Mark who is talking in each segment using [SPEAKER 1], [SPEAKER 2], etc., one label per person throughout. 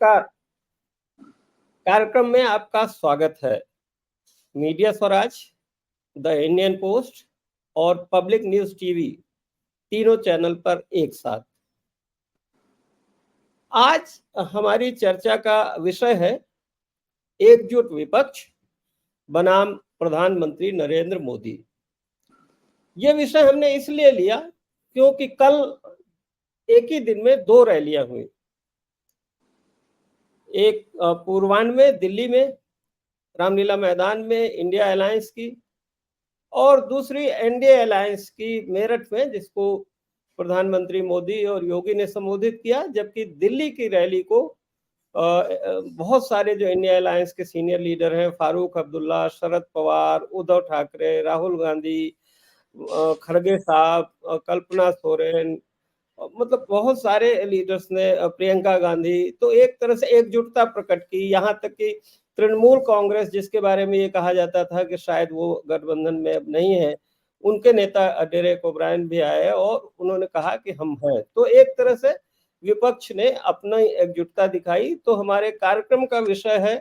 [SPEAKER 1] नमस्कार। कार्यक्रम में आपका स्वागत है। Media Swaraj, the Indian post और पब्लिक न्यूज टीवी तीनों चैनल पर एक साथ। आज हमारी चर्चा का विषय है एकजुट विपक्ष बनाम प्रधानमंत्री नरेंद्र मोदी। ये विषय हमने इसलिए लिया क्योंकि कल एक ही दिन में 2 रैलियां हुई। एक पूर्वान्ह में दिल्ली में रामलीला मैदान में इंडिया अलायंस की, और दूसरी एनडीए अलायंस की मेरठ में, जिसको प्रधानमंत्री मोदी और योगी ने संबोधित किया। जबकि दिल्ली की रैली को बहुत सारे जो इंडिया अलायंस के सीनियर लीडर हैं, फारूक अब्दुल्ला, शरद पवार, उद्धव ठाकरे, राहुल गांधी, खड़गे साहब, कल्पना सोरेन, मतलब बहुत सारे लीडर्स ने, प्रियंका गांधी, तो एक तरह से एकजुटता प्रकट की। यहाँ तक कि तृणमूल कांग्रेस, जिसके बारे में ये कहा जाता था कि शायद वो गठबंधन में अब नहीं है, उनके नेता डेरेक ओब्रायन भी आए और उन्होंने कहा कि हम हैं। तो एक तरह से विपक्ष ने अपनी एकजुटता दिखाई। तो हमारे कार्यक्रम का विषय है,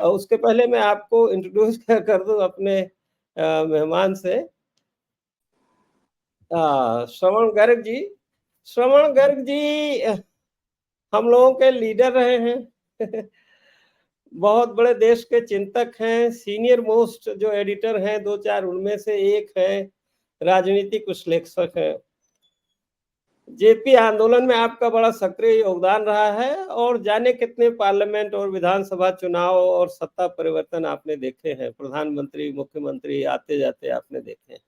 [SPEAKER 1] उसके पहले मैं आपको इंट्रोड्यूस कर दूं अपने मेहमान से। श्रवण गर्ग जी। श्रवण गर्ग जी हम लोगों के लीडर रहे हैं। बहुत बड़े देश के चिंतक हैं, सीनियर मोस्ट जो एडिटर हैं 2-4 उनमें से एक हैं, राजनीतिक विश्लेषक हैं। जेपी आंदोलन में आपका बड़ा सक्रिय योगदान रहा है और जाने कितने पार्लियामेंट और विधानसभा चुनाव और सत्ता परिवर्तन आपने देखे हैं, प्रधानमंत्री मुख्यमंत्री आते जाते आपने देखे हैं।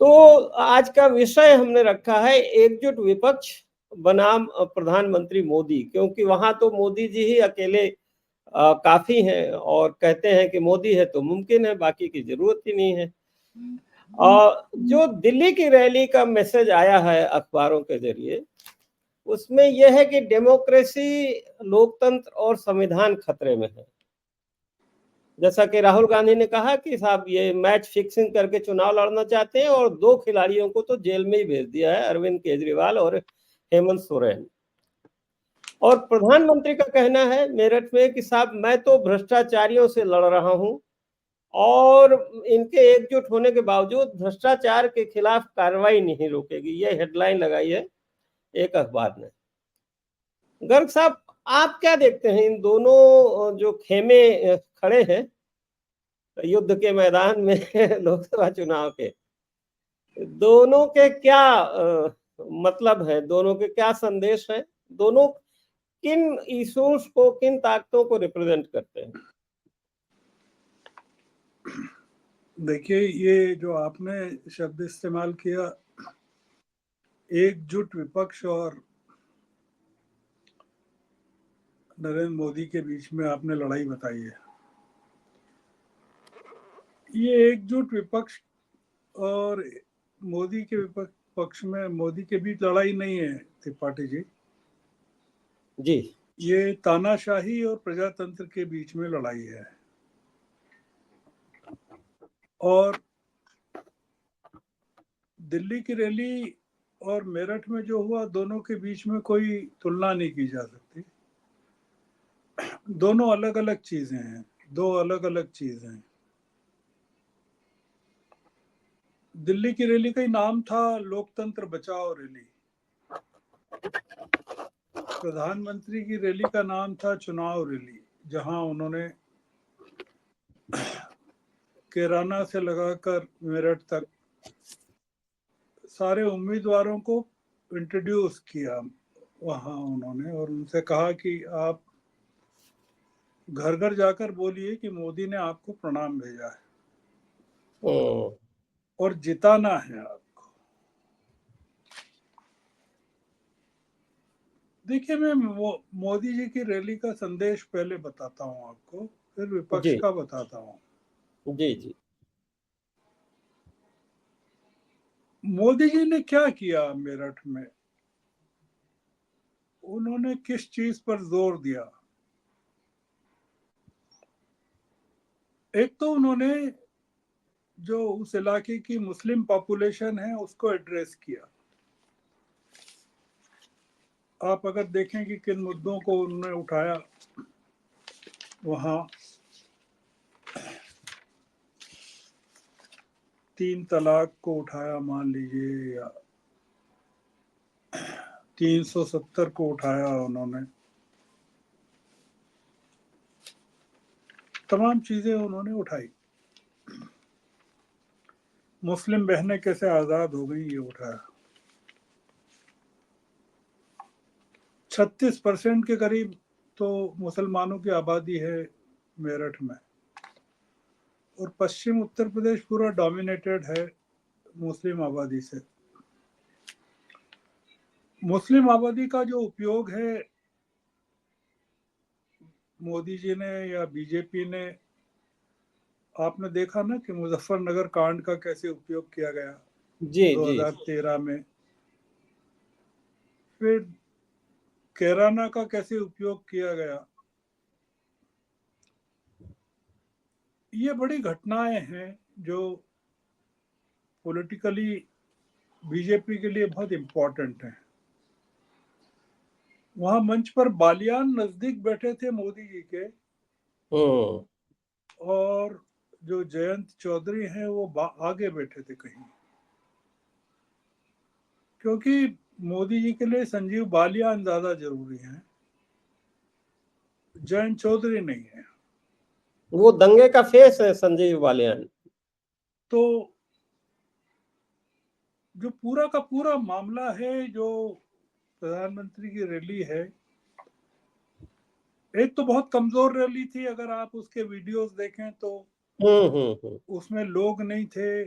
[SPEAKER 1] तो आज का विषय हमने रखा है एकजुट विपक्ष बनाम प्रधानमंत्री मोदी, क्योंकि वहां तो मोदी जी ही अकेले काफी हैं और कहते हैं कि मोदी है तो मुमकिन है, बाकी की जरूरत ही नहीं है। जो दिल्ली की रैली का मैसेज आया है अखबारों के जरिए, उसमें यह है कि डेमोक्रेसी, लोकतंत्र और संविधान खतरे में है। जैसा कि राहुल गांधी ने कहा कि साहब ये मैच फिक्सिंग करके चुनाव लड़ना चाहते हैं, और 2 खिलाड़ियों को तो जेल में ही भेज दिया है, अरविंद केजरीवाल और हेमंत सोरेन। और प्रधानमंत्री का कहना है मेरठ में कि साहब मैं तो भ्रष्टाचारियों से लड़ रहा हूं, और इनके एकजुट होने के बावजूद भ्रष्टाचार के खिलाफ कार्रवाई नहीं रोकेगी। ये हेडलाइन लगाई है एक अखबार ने। गर्ग साहब, आप क्या देखते हैं इन दोनों जो खेमे खड़े हैं युद्ध के मैदान में लोकसभा चुनाव के, दोनों के क्या मतलब है, दोनों के क्या संदेश हैं, दोनों किन इश्यूज को, किन ताकतों को रिप्रेजेंट करते हैं?
[SPEAKER 2] देखिए, ये जो आपने शब्द इस्तेमाल किया एकजुट विपक्ष और नरेंद्र मोदी के बीच में आपने लड़ाई बताई है। ये एकजुट विपक्ष और मोदी के विपक्ष पक्ष में मोदी के बीच लड़ाई नहीं है त्रिपाठी जी।
[SPEAKER 1] जी,
[SPEAKER 2] ये तानाशाही और प्रजातंत्र के बीच में लड़ाई है। और दिल्ली की रैली और मेरठ में जो हुआ, दोनों के बीच में कोई तुलना नहीं की जा सकती। दोनों अलग अलग चीजें हैं, 2 अलग अलग चीजें हैं। दिल्ली की रैली का नाम था लोकतंत्र बचाओ रैली। प्रधानमंत्री की रैली का नाम था चुनाव रैली, जहां उन्होंने कैराना से लगाकर मेरठ तक सारे उम्मीदवारों को इंट्रोड्यूस किया वहां उन्होंने, और उनसे कहा कि आप घर घर जाकर बोलिए कि मोदी ने आपको प्रणाम भेजा है और जिताना है आपको। देखिए, मैं मोदी जी की रैली का संदेश पहले बताता हूं आपको, फिर विपक्ष का बताता हूं।
[SPEAKER 1] जी जी।
[SPEAKER 2] मोदी जी ने क्या किया मेरठ में, उन्होंने किस चीज पर जोर दिया? एक तो उन्होंने जो उस इलाके की मुस्लिम पॉपुलेशन है उसको एड्रेस किया। आप अगर देखें कि किन मुद्दों को उन्होंने उठाया, वहाँ 3 तलाक को उठाया मान लीजिए, या 370 को उठाया उन्होंने, तमाम चीजें उन्होंने उठाई। मुस्लिम बहनें कैसे आजाद हो गई, ये उठाया। 36% के करीब तो मुसलमानों की आबादी है मेरठ में, और पश्चिम उत्तर प्रदेश पूरा डोमिनेटेड है मुस्लिम आबादी से। मुस्लिम आबादी का जो उपयोग है मोदी जी ने या बीजेपी ने, आपने देखा ना कि मुजफ्फरनगर कांड का कैसे उपयोग किया गया
[SPEAKER 1] जी जी
[SPEAKER 2] 2013 में, फिर कैराना का कैसे उपयोग किया गया। ये बड़ी घटनाएं हैं जो पॉलिटिकली बीजेपी के लिए बहुत इंपॉर्टेंट हैं। वहां मंच पर बालियान नजदीक बैठे थे मोदी जी के,
[SPEAKER 1] हम्म
[SPEAKER 2] और जो जयंत चौधरी हैं वो आगे बैठे थे कहीं, क्योंकि मोदी जी के लिए संजीव बालियान ज्यादा जरूरी हैं, जयंत चौधरी नहीं है।
[SPEAKER 1] वो दंगे का फेस है संजीव बालियान।
[SPEAKER 2] तो जो पूरा का पूरा मामला है, जो प्रधानमंत्री की रैली है, एक तो बहुत कमजोर रैली थी। अगर आप उसके वीडियोस देखें तो
[SPEAKER 1] हम्म।
[SPEAKER 2] उसमें लोग नहीं थे,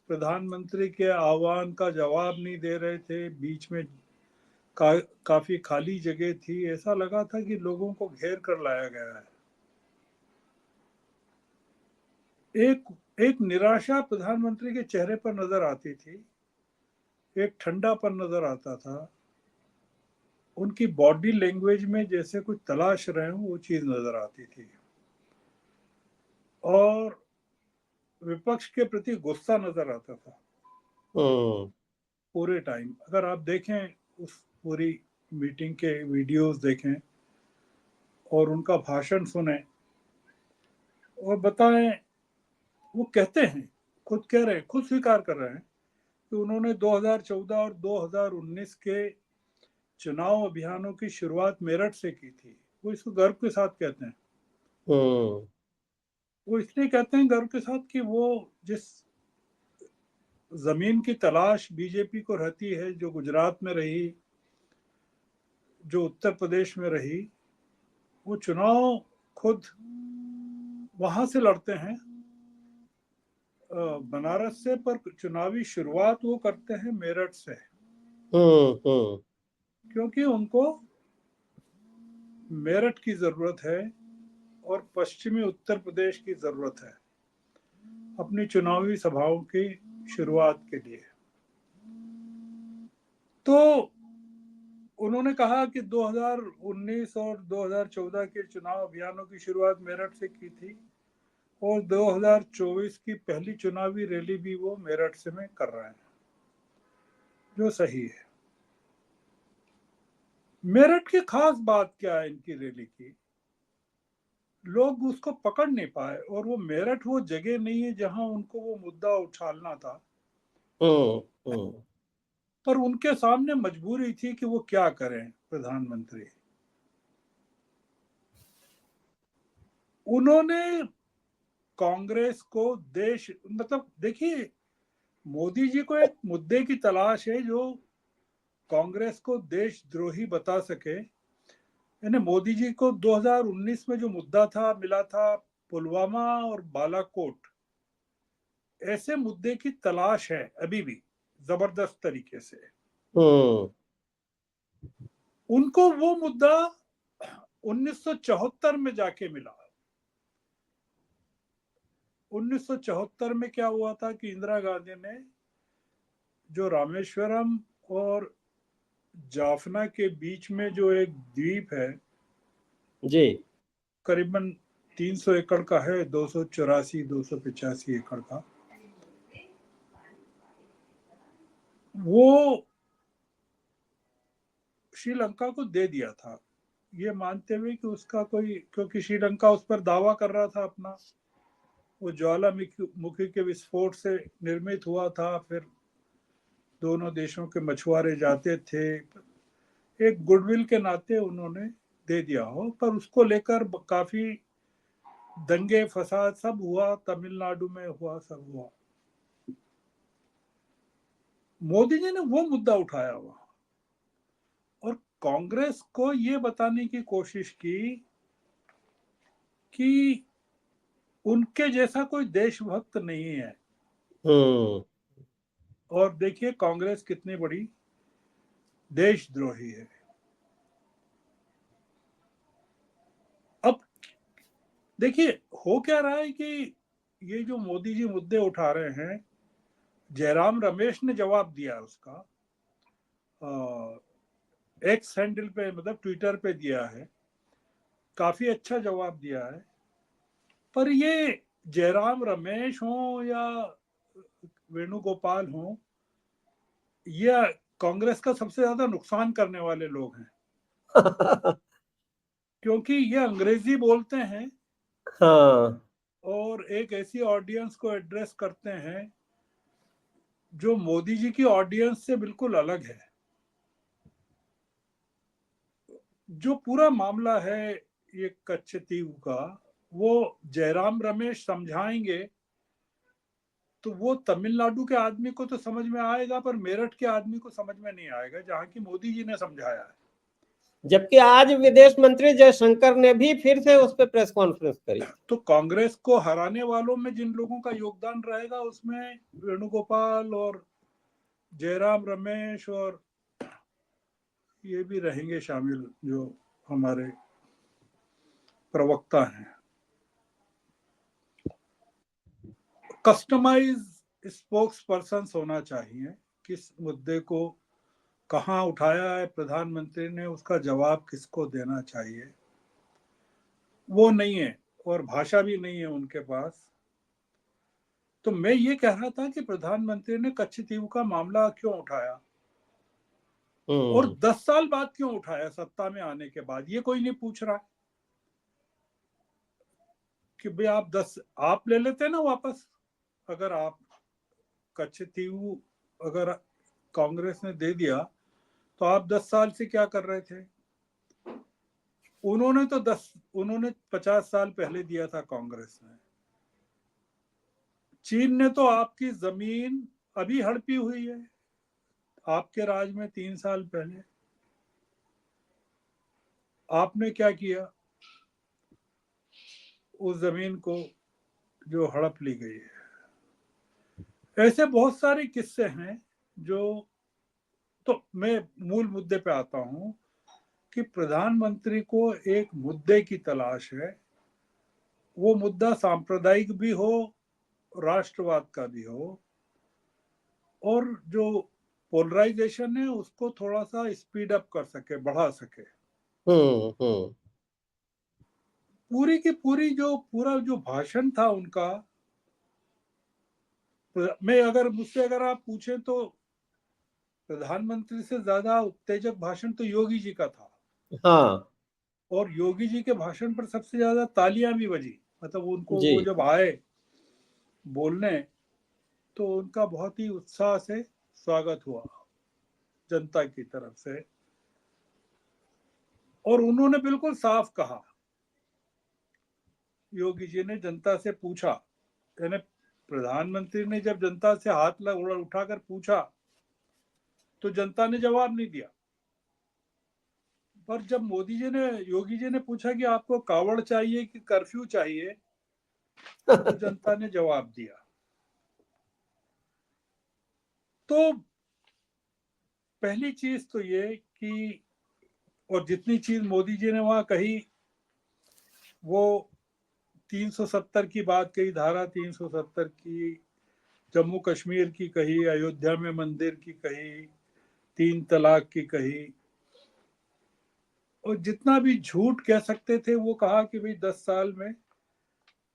[SPEAKER 2] प्रधानमंत्री के आह्वान का जवाब नहीं दे रहे थे, बीच में काफी खाली जगह थी, ऐसा लगा था कि लोगों को घेर कर लाया गया है। एक एक निराशा प्रधानमंत्री के चेहरे पर नजर आती थी, एक ठंडापन नजर आता था, उनकी बॉडी लैंग्वेज में जैसे कुछ तलाश रहे हो वो चीज नजर आती थी, और विपक्ष के प्रति गुस्सा नजर आता था
[SPEAKER 1] हम्म
[SPEAKER 2] पूरे टाइम। अगर आप देखें उस पूरी मीटिंग के वीडियोस देखें और उनका भाषण सुने और बताएं, वो कहते हैं, खुद कह रहे हैं, खुद स्वीकार कर रहे हैं कि उन्होंने 2014 और 2019 के चुनाव अभियानों की शुरुआत मेरठ से की थी। वो इसको गर्व के साथ कहते हैं।
[SPEAKER 1] हम्म
[SPEAKER 2] वो इसलिए कहते हैं गर्व के साथ कि वो जिस जमीन की तलाश बीजेपी को रहती है, जो गुजरात में रही, जो उत्तर प्रदेश में रही, वो चुनाव खुद वहां से लड़ते हैं, बनारस से, पर चुनावी शुरुआत वो करते हैं मेरठ से,
[SPEAKER 1] हम्म।
[SPEAKER 2] क्योंकि उनको मेरठ की जरूरत है और पश्चिमी उत्तर प्रदेश की जरूरत है अपनी चुनावी सभाओं की शुरुआत के लिए। तो उन्होंने कहा कि 2019 और 2014 के चुनाव अभियानों की शुरुआत मेरठ से की थी, और 2024 की पहली चुनावी रैली भी वो मेरठ से में कर रहे हैं, जो सही है। मेरठ की खास बात क्या है इनकी रैली की, लोग उसको पकड़ नहीं पाए, और वो मेरठ वो जगह नहीं है जहां उनको वो मुद्दा उछालना था,
[SPEAKER 1] हम्म।
[SPEAKER 2] पर उनके सामने मजबूरी थी कि वो क्या करें। प्रधानमंत्री उन्होंने कांग्रेस को देश, मतलब देखिए, मोदी जी को एक मुद्दे की तलाश है जो कांग्रेस को देशद्रोही बता सके। यानी मोदी जी को 2019 में जो मुद्दा था मिला था पुलवामा और बालाकोट, ऐसे मुद्दे की तलाश है अभी भी जबरदस्त तरीके से।
[SPEAKER 1] हम्म
[SPEAKER 2] उनको वो मुद्दा 1974 में जाके मिला। 1974 में क्या हुआ था कि इंदिरा गांधी ने जो रामेश्वरम और जाफना के बीच में जो एक द्वीप है,
[SPEAKER 1] जी
[SPEAKER 2] करीबन 300 एकड़ का है, 284-285 एकड़ का, वो श्रीलंका को दे दिया था, ये मानते हुए कि उसका कोई, क्योंकि श्रीलंका उस पर दावा कर रहा था अपना, वो ज्वालामुखी के विस्फोट से निर्मित हुआ था, फिर दोनों देशों के मछुआरे जाते थे, एक गुडविल के नाते उन्होंने दे दिया हो, पर उसको लेकर काफी दंगे फसाद सब हुआ, तमिलनाडु में हुआ, सब हुआ। मोदी जी ने वो मुद्दा उठाया हुआ और कांग्रेस को ये बताने की कोशिश की कि उनके जैसा कोई देशभक्त नहीं है। और देखिए कांग्रेस कितनी बड़ी देशद्रोही है। अब देखिए हो क्या रहा है कि ये जो मोदी जी मुद्दे उठा रहे हैं, जयराम रमेश ने जवाब दिया उसका, एक्स हैंडल पे, मतलब ट्विटर पे दिया है, काफी अच्छा जवाब दिया है। पर ये जयराम रमेश हो या वेणुगोपाल हो, ये कांग्रेस का सबसे ज्यादा नुकसान करने वाले लोग हैं क्योंकि ये अंग्रेजी बोलते हैं
[SPEAKER 1] हाँ।
[SPEAKER 2] और एक ऐसी ऑडियंस को एड्रेस करते हैं जो मोदी जी की ऑडियंस से बिल्कुल अलग है। जो पूरा मामला है ये कच्छतीव का, वो जयराम रमेश समझाएंगे तो वो तमिलनाडु के आदमी को तो समझ में आएगा, पर मेरठ के आदमी को समझ में नहीं आएगा, जहां की मोदी जी ने समझाया है।
[SPEAKER 1] जबकि आज विदेश मंत्री जयशंकर ने भी फिर से उस पर प्रेस कॉन्फ्रेंस करी।
[SPEAKER 2] तो कांग्रेस को हराने वालों में जिन लोगों का योगदान रहेगा, उसमें वेणुगोपाल और जयराम रमेश और ये भी रहेंगे शामिल, जो हमारे प्रवक्ता हैं। कस्टमाइज स्पोक्स पर्सन होना चाहिए, किस मुद्दे को कहां उठाया है प्रधानमंत्री ने, उसका जवाब किसको देना चाहिए, वो नहीं है, और भाषा भी नहीं है उनके पास। तो मैं ये कह रहा था कि प्रधानमंत्री ने कच्छतीव का मामला क्यों उठाया और 10 साल बाद क्यों उठाया, सत्ता में आने के बाद, ये कोई नहीं पूछ रहा कि भाई आप ले लेते ना वापस। अगर आप कच्छतीव अगर कांग्रेस ने दे दिया तो आप 10 साल से क्या कर रहे थे। उन्होंने 50 साल पहले दिया था कांग्रेस ने। चीन ने तो आपकी जमीन अभी हड़पी हुई है, आपके राज में 3 साल पहले। आपने क्या किया उस जमीन को जो हड़प ली गई है। ऐसे बहुत सारे किस्से हैं जो, तो मैं मूल मुद्दे पे आता हूं कि प्रधानमंत्री को एक मुद्दे की तलाश है, वो मुद्दा सांप्रदायिक भी हो, राष्ट्रवाद का भी हो, और जो पोलराइजेशन है उसको थोड़ा सा स्पीड अप कर सके, बढ़ा सके। पूरी की पूरी पूरा जो भाषण था उनका, मुझसे अगर आप पूछें तो प्रधानमंत्री से ज्यादा उत्तेजक भाषण तो योगी जी का था।
[SPEAKER 1] हाँ
[SPEAKER 2] और योगी जी के भाषण पर सबसे ज्यादा तालियां भी बजी, मतलब उनको
[SPEAKER 1] जी।
[SPEAKER 2] वो जब आए बोलने तो उनका बहुत ही उत्साह से स्वागत हुआ जनता की तरफ से। और उन्होंने बिल्कुल साफ कहा, योगी जी ने जनता से पूछा, यानी प्रधानमंत्री ने जब जनता से हाथ उठाकर पूछा तो जनता ने जवाब नहीं दिया। पर जब योगी जी ने पूछा कि आपको कावड़ चाहिए कि कर्फ्यू चाहिए, तो जनता ने जवाब दिया। तो पहली चीज तो ये कि, और जितनी चीज मोदी जी ने वहां कही, वो 370 की बात कही, धारा 370 की, जम्मू कश्मीर की कही, अयोध्या में मंदिर की कही, 3 तलाक की कही, और जितना भी झूठ कह सकते थे वो कहा कि भाई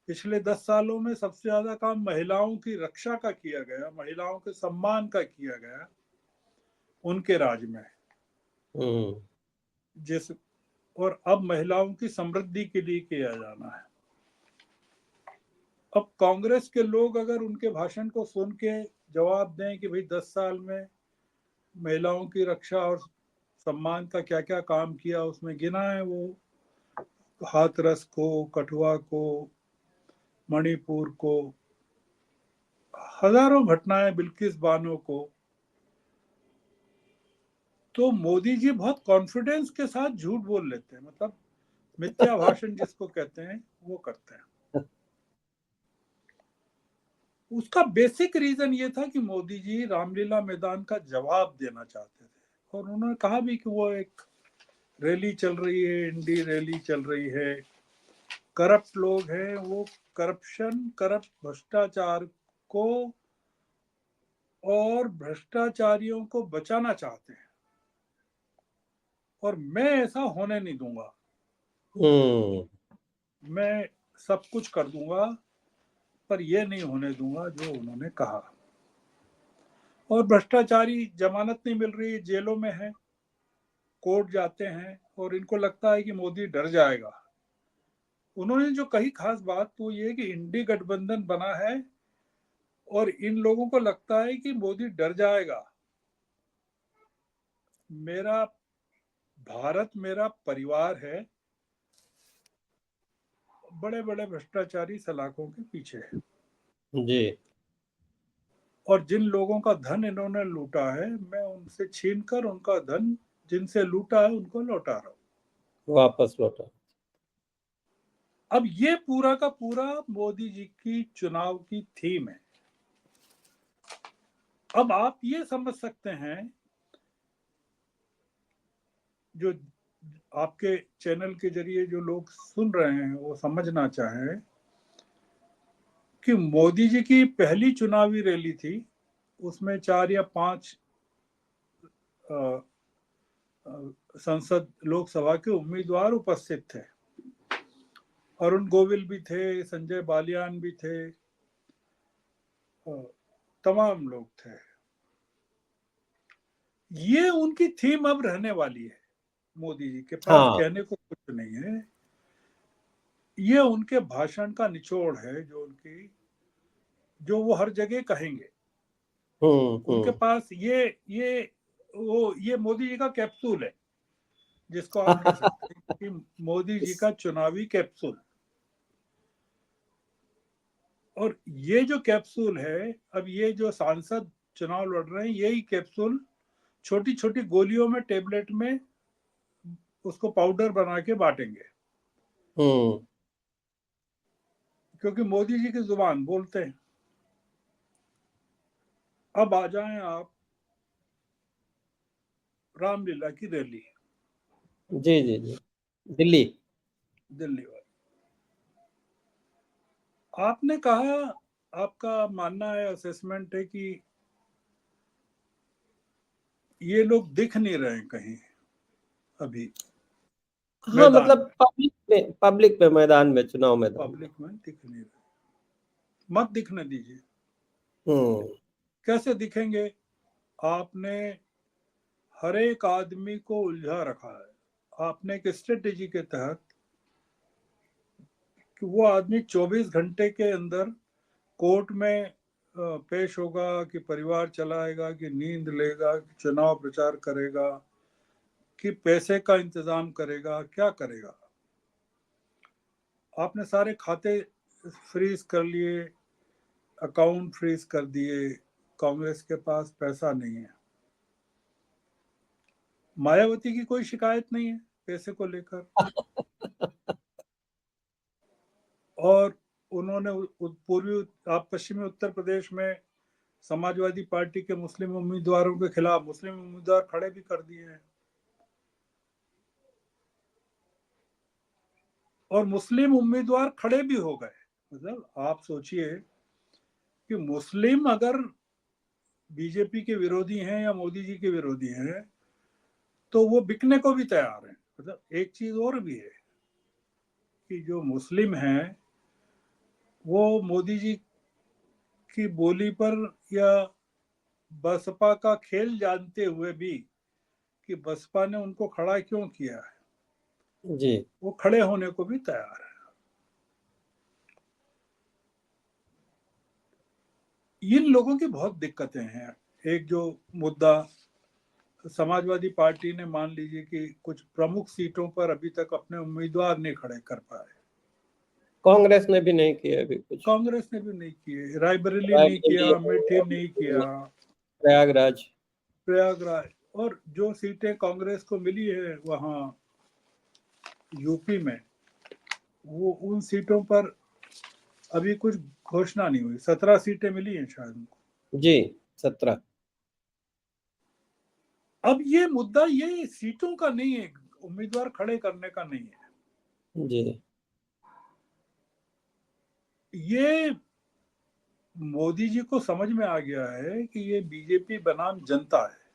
[SPEAKER 2] पिछले 10 सालों में सबसे ज्यादा काम महिलाओं की रक्षा का किया गया, महिलाओं के सम्मान का किया गया उनके राज में। जिस और अब महिलाओं की समृद्धि के लिए किया जाना है। अब कांग्रेस के लोग अगर उनके भाषण को सुन के जवाब दें कि भाई 10 साल में महिलाओं की रक्षा और सम्मान का क्या क्या काम किया, उसमें गिना है वो हाथरस को, कठुआ को, मणिपुर को, हजारों घटनाएं, बिल्किस बानो को, तो मोदी जी बहुत कॉन्फिडेंस के साथ झूठ बोल लेते हैं, मतलब मिथ्या भाषण जिसको कहते हैं वो करते हैं। उसका बेसिक रीजन ये था कि मोदी जी रामलीला मैदान का जवाब देना चाहते थे, और उन्होंने कहा भी कि वो एक रैली चल रही है, इंडी रैली चल रही है, करप्ट लोग हैं, वो करप्शन, करप्ट भ्रष्टाचार को और भ्रष्टाचारियों को बचाना चाहते हैं, और मैं ऐसा होने नहीं दूंगा, मैं सब कुछ कर दूंगा, पर यह नहीं होने दूंगा जो उन्होंने कहा। और भ्रष्टाचारी जमानत नहीं मिल रही, जेलों में है, कोर्ट जाते हैं, और इनको लगता है कि मोदी डर जाएगा। उन्होंने जो कही खास बात तो ये कि इंडी गठबंधन बना है और इन लोगों को लगता है कि मोदी डर जाएगा। मेरा भारत मेरा परिवार है, बड़े बड़े भ्रष्टाचारी सलाखों के पीछे है,
[SPEAKER 1] जी।
[SPEAKER 2] और जिन लोगों का धन इन्होंने लूटा है, मैं उनसे छीनकर उनका धन जिनसे लूटा है उनको लौटा रहा हूं,
[SPEAKER 1] वापस लौटा।
[SPEAKER 2] अब ये पूरा का पूरा मोदी जी की चुनाव की थीम है। अब आप ये समझ सकते हैं, जो आपके चैनल के जरिए जो लोग सुन रहे हैं वो समझना चाहें कि मोदी जी की पहली चुनावी रैली थी, उसमें 4 या 5 संसद लोकसभा के उम्मीदवार उपस्थित थे। अरुण गोविल भी थे, संजय बालियान भी थे, तमाम लोग थे। ये उनकी थीम अब रहने वाली है। मोदी जी के पास
[SPEAKER 1] हाँ।
[SPEAKER 2] कहने को कुछ नहीं है, ये उनके भाषण का निचोड़ है, जो वो हर जगह कहेंगे। उनके पास ये मोदी जी का कैप्सूल है, जिसको आप कह सकते हैं कि मोदी जी का चुनावी कैप्सूल। और ये जो कैप्सूल है, अब ये जो सांसद चुनाव लड़ रहे हैं, यही कैप्सूल छोटी छोटी गोलियों में, टेबलेट में उसको पाउडर बना के बांटेंगे, क्योंकि मोदी जी की जुबान बोलते हैं। अब आ जाएं आप रामलीला की रैली,
[SPEAKER 1] जी जी जी। दिल्ली।
[SPEAKER 2] दिल्ली वाली, आपने कहा, आपका मानना है, असेसमेंट है कि ये लोग दिख नहीं रहे कहीं अभी
[SPEAKER 1] हाँ,
[SPEAKER 2] मैदान
[SPEAKER 1] मतलब
[SPEAKER 2] में,
[SPEAKER 1] पब्लिक में मैदान में, चुनाव मैदान में।
[SPEAKER 2] पब्लिक में दिख नहीं रहे। मत दिखने दीजिए।
[SPEAKER 1] हम्म।
[SPEAKER 2] कैसे दिखेंगे? आपने हर एक आदमी को उलझा रखा है। आपने एक स्ट्रेटेजी के तहत कि वो आदमी 24 घंटे के अंदर कोर्ट में पेश होगा, कि परिवार चलाएगा, कि नींद लेगा, कि चुनाव प्रचार करेगा, कि पैसे का इंतजाम करेगा, क्या करेगा। आपने सारे खाते फ्रीज कर लिए, अकाउंट फ्रीज कर दिए, कांग्रेस के पास पैसा नहीं है। मायावती की कोई शिकायत नहीं है पैसे को लेकर, और उन्होंने पूर्वी आप पश्चिमी उत्तर प्रदेश में समाजवादी पार्टी के मुस्लिम उम्मीदवारों के खिलाफ मुस्लिम उम्मीदवार खड़े भी कर दिए हैं, और मुस्लिम उम्मीदवार खड़े भी हो गए। मतलब आप सोचिए कि मुस्लिम अगर बीजेपी के विरोधी हैं या मोदी जी के विरोधी हैं, तो वो बिकने को भी तैयार हैं। मतलब एक चीज और भी है कि जो मुस्लिम हैं वो मोदी जी की बोली पर या बसपा का खेल जानते हुए भी कि बसपा ने उनको खड़ा क्यों किया है।
[SPEAKER 1] जी।
[SPEAKER 2] वो खड़े होने को भी तैयार है। इन लोगों की बहुत दिक्कतें हैं। एक जो मुद्दा समाजवादी पार्टी ने, मान लीजिए कि कुछ प्रमुख सीटों पर अभी तक अपने उम्मीदवार नहीं खड़े कर पाए।
[SPEAKER 1] कांग्रेस ने भी नहीं किया अभी कुछ।
[SPEAKER 2] कांग्रेस ने भी नहीं किए, रायबरेली नहीं किया, अमेठी नहीं किया,
[SPEAKER 1] प्रयागराज।
[SPEAKER 2] प्रयागराज। और जो सीटें कांग्रेस को मिली है वहां यूपी में, वो उन सीटों पर अभी कुछ घोषणा नहीं हुई। 17 सीटें मिली हैं शायद उनको।
[SPEAKER 1] जी, 17।
[SPEAKER 2] अब ये मुद्दा ये सीटों का नहीं है, उम्मीदवार खड़े करने का नहीं है।
[SPEAKER 1] जी।
[SPEAKER 2] ये मोदी जी को समझ में आ गया है कि ये बीजेपी बनाम जनता है।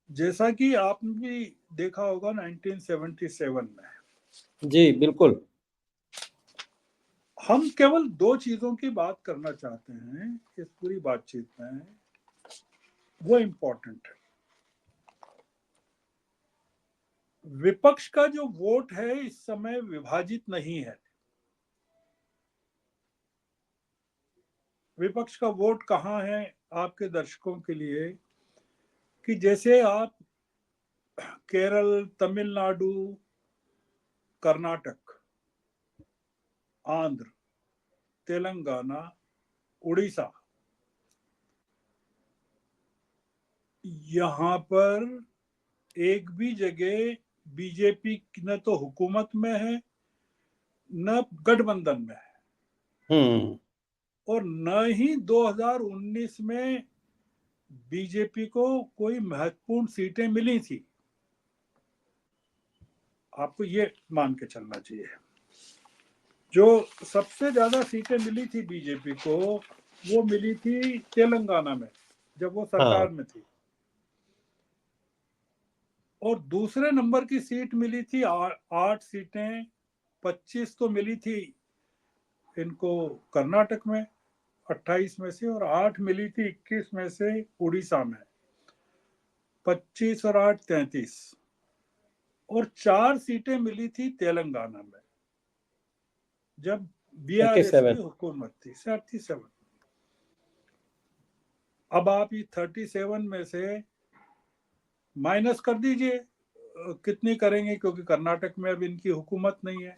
[SPEAKER 2] जैसा कि आपने भी देखा होगा 1977 में।
[SPEAKER 1] जी बिल्कुल।
[SPEAKER 2] हम केवल दो चीजों की बात करना चाहते हैं इस पूरी बातचीत में, वो इम्पोर्टेंट है। विपक्ष का जो वोट है इस समय विभाजित नहीं है। विपक्ष का वोट कहां है आपके दर्शकों के लिए, कि जैसे आप केरल, तमिलनाडु, कर्नाटक, आंध्र, तेलंगाना, उड़ीसा, यहां पर एक भी जगह बीजेपी न तो हुकूमत में है न गठबंधन में है, और न ही 2019 में बीजेपी को कोई महत्वपूर्ण सीटें मिली थी। आपको ये मान के चलना चाहिए। जो सबसे ज्यादा सीटें मिली थी बीजेपी को, वो मिली थी तेलंगाना में, जब वो सरकार में थी। और दूसरे नंबर की सीट मिली थी 8 सीटें, 25 तो मिली थी इनको कर्नाटक में 28 में से, और 8 मिली थी 21 में से उड़ीसा में, 25 और 8 33, और 4 सीटें मिली थी तेलंगाना में जब बीआरएस की हुकूमत थी, 37। अब आप ये 37 में से माइनस कर दीजिए कितनी करेंगे, क्योंकि कर्नाटक में अब इनकी हुकूमत नहीं है,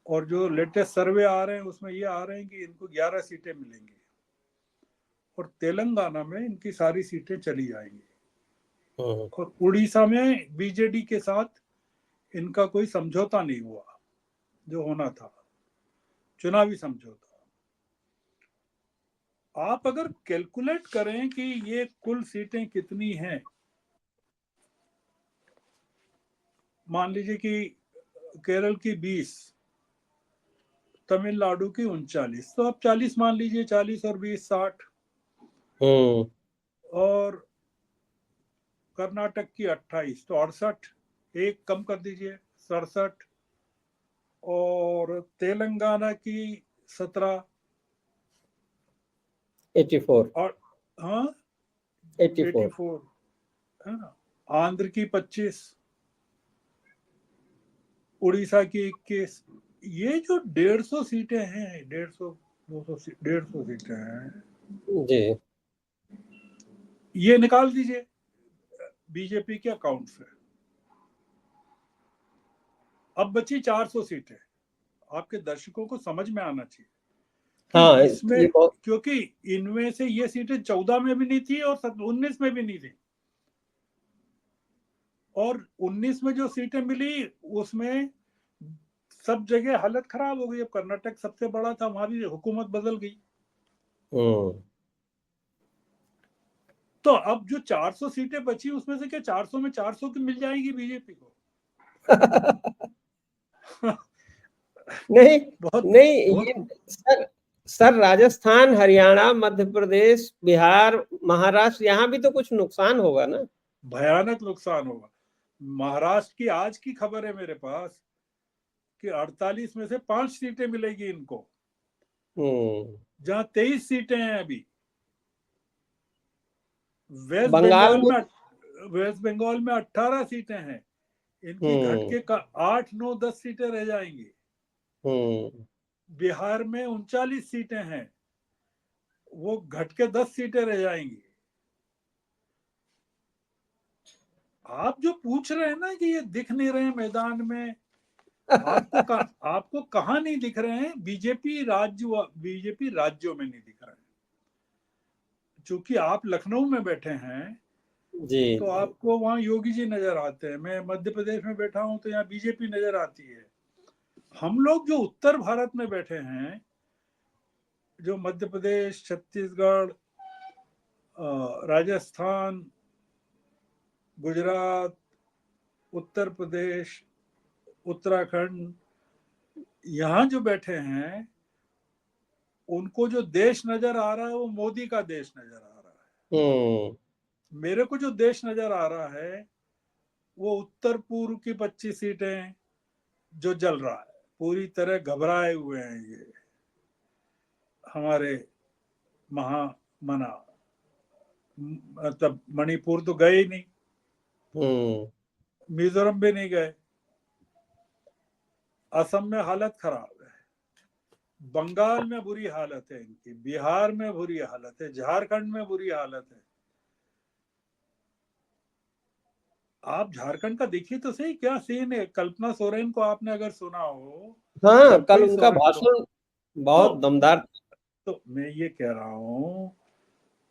[SPEAKER 2] और जो लेटेस्ट सर्वे आ रहे हैं उसमें ये आ रहे हैं कि इनको 11 सीटें मिलेंगी, और तेलंगाना में इनकी सारी सीटें चली जाएंगी, और उड़ीसा में बीजेडी के साथ इनका कोई समझौता नहीं हुआ जो होना था, चुनावी समझौता। आप अगर कैलकुलेट करें कि ये कुल सीटें कितनी हैं, मान लीजिए कि केरल की 20, तमिलनाडु की 39, तो आप 40 मान लीजिए, 40 और 20 60, और कर्नाटक की 28 तो 68, एक कम कर दीजिए 67, और तेलंगाना की 17,
[SPEAKER 1] 84,
[SPEAKER 2] और हाँ 84 है ना, आंध्र की 25, उड़ीसा की 21। ये जो 150 सीटें हैं, 150 200 150 सीटें हैं,
[SPEAKER 1] जी।
[SPEAKER 2] ये निकाल दीजिए बीजेपी के अकाउंट से। अब बची 400 सीटें। आपके दर्शकों को समझ में आना चाहिए कि इसमें, क्योंकि इनमें से ये सीटें 14 में भी नहीं थी और 19 में भी नहीं थी, और 19 में जो सीटें मिली उसमें सब जगह हालत खराब हो गई। अब कर्नाटक सबसे बड़ा था, वहां भी हुकूमत बदल गई। तो अब जो 400 सीटें बची उसमें से क्या 400 में 400 की मिल जाएगी बीजेपी को?
[SPEAKER 1] नहीं
[SPEAKER 2] बहुत
[SPEAKER 1] नहीं,
[SPEAKER 2] बहुत
[SPEAKER 1] ये सर राजस्थान, हरियाणा, मध्य प्रदेश, बिहार, महाराष्ट्र, यहाँ भी तो कुछ नुकसान होगा ना।
[SPEAKER 2] भयानक नुकसान होगा। महाराष्ट्र की आज की खबर है मेरे पास कि 48 में से 5 सीटें मिलेगी इनको, जहां 23 सीटें हैं अभी।
[SPEAKER 1] बंगाल
[SPEAKER 2] वेस्ट बंगाल में 18 सीटें हैं, इनकी घट के 8, 9, 10 सीटें रह जाएंगी। बिहार में 39 सीटें हैं, वो घट के 10 सीटें रह जाएंगी। आप जो पूछ रहे हैं ना कि ये दिख नहीं रहे मैदान में, आपको कहां नहीं दिख रहे हैं? बीजेपी राज्यों में नहीं दिख रहे हैं। चूंकि आप लखनऊ में बैठे हैं
[SPEAKER 1] जी,
[SPEAKER 2] तो आपको वहां योगी जी नजर आते हैं। मैं मध्य प्रदेश में बैठा हूं तो यहाँ बीजेपी नजर आती है। हम लोग जो उत्तर भारत में बैठे हैं, जो मध्य प्रदेश, छत्तीसगढ़, राजस्थान, गुजरात, उत्तर प्रदेश, उत्तराखंड, यहाँ जो बैठे हैं, उनको जो देश नजर आ रहा है वो मोदी का देश नजर आ रहा है। मेरे को जो देश नजर आ रहा है वो उत्तर पूर्व की 25 सीटें जो जल रहा है। पूरी तरह घबराए हुए हैं ये हमारे महामना। मतलब मणिपुर तो गए ही नहीं, मिजोरम भी नहीं गए, असम में हालत खराब है, बंगाल में बुरी हालत है इनकी, बिहार में बुरी हालत है, झारखंड में बुरी हालत है। आप झारखंड का देखिए तो सही, क्या सीन है। कल्पना सोरेन को आपने अगर सुना हो,
[SPEAKER 1] हाँ, कल
[SPEAKER 2] कल्पना
[SPEAKER 1] उनका
[SPEAKER 2] सोरेन को,
[SPEAKER 1] भाषण बहुत दमदार।
[SPEAKER 2] तो मैं ये कह रहा हूं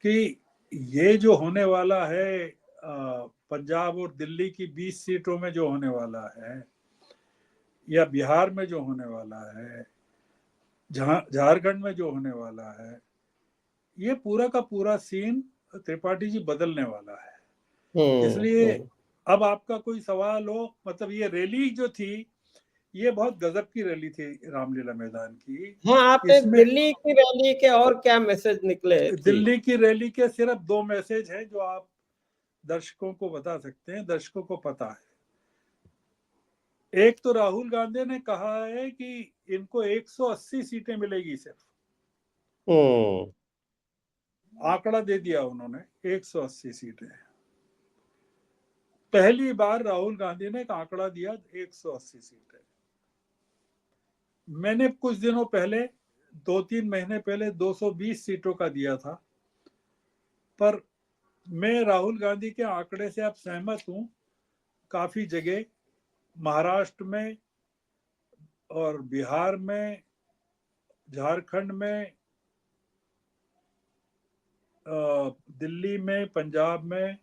[SPEAKER 2] कि ये जो होने वाला है पंजाब और दिल्ली की 20 सीटों में जो होने वाला है, या बिहार में जो होने वाला है, झारखंड में जो होने वाला है, ये पूरा का पूरा सीन त्रिपाठी जी बदलने वाला है। इसलिए अब आपका कोई सवाल हो, मतलब ये रैली जो थी ये बहुत गजब की रैली थी रामलीला मैदान की।
[SPEAKER 1] हाँ, आप एक
[SPEAKER 2] इसमें
[SPEAKER 1] दिल्ली की रैली के और क्या मैसेज निकले थी?
[SPEAKER 2] दिल्ली की रैली के सिर्फ 2 मैसेज हैं जो आप दर्शकों को बता सकते हैं, दर्शकों को पता है। एक तो राहुल गांधी ने कहा है कि इनको 180 सीटें मिलेगी सिर्फ, आंकड़ा दे दिया उन्होंने 180 सीटें। पहली बार राहुल गांधी ने एक आंकड़ा दिया 180 सीटें। मैंने कुछ दिनों पहले, 2-3 महीने पहले 220 सीटों का दिया था। पर मैं राहुल गांधी के आंकड़े से अब सहमत हूं। काफी जगह महाराष्ट्र में और बिहार में, झारखंड में, दिल्ली में, पंजाब में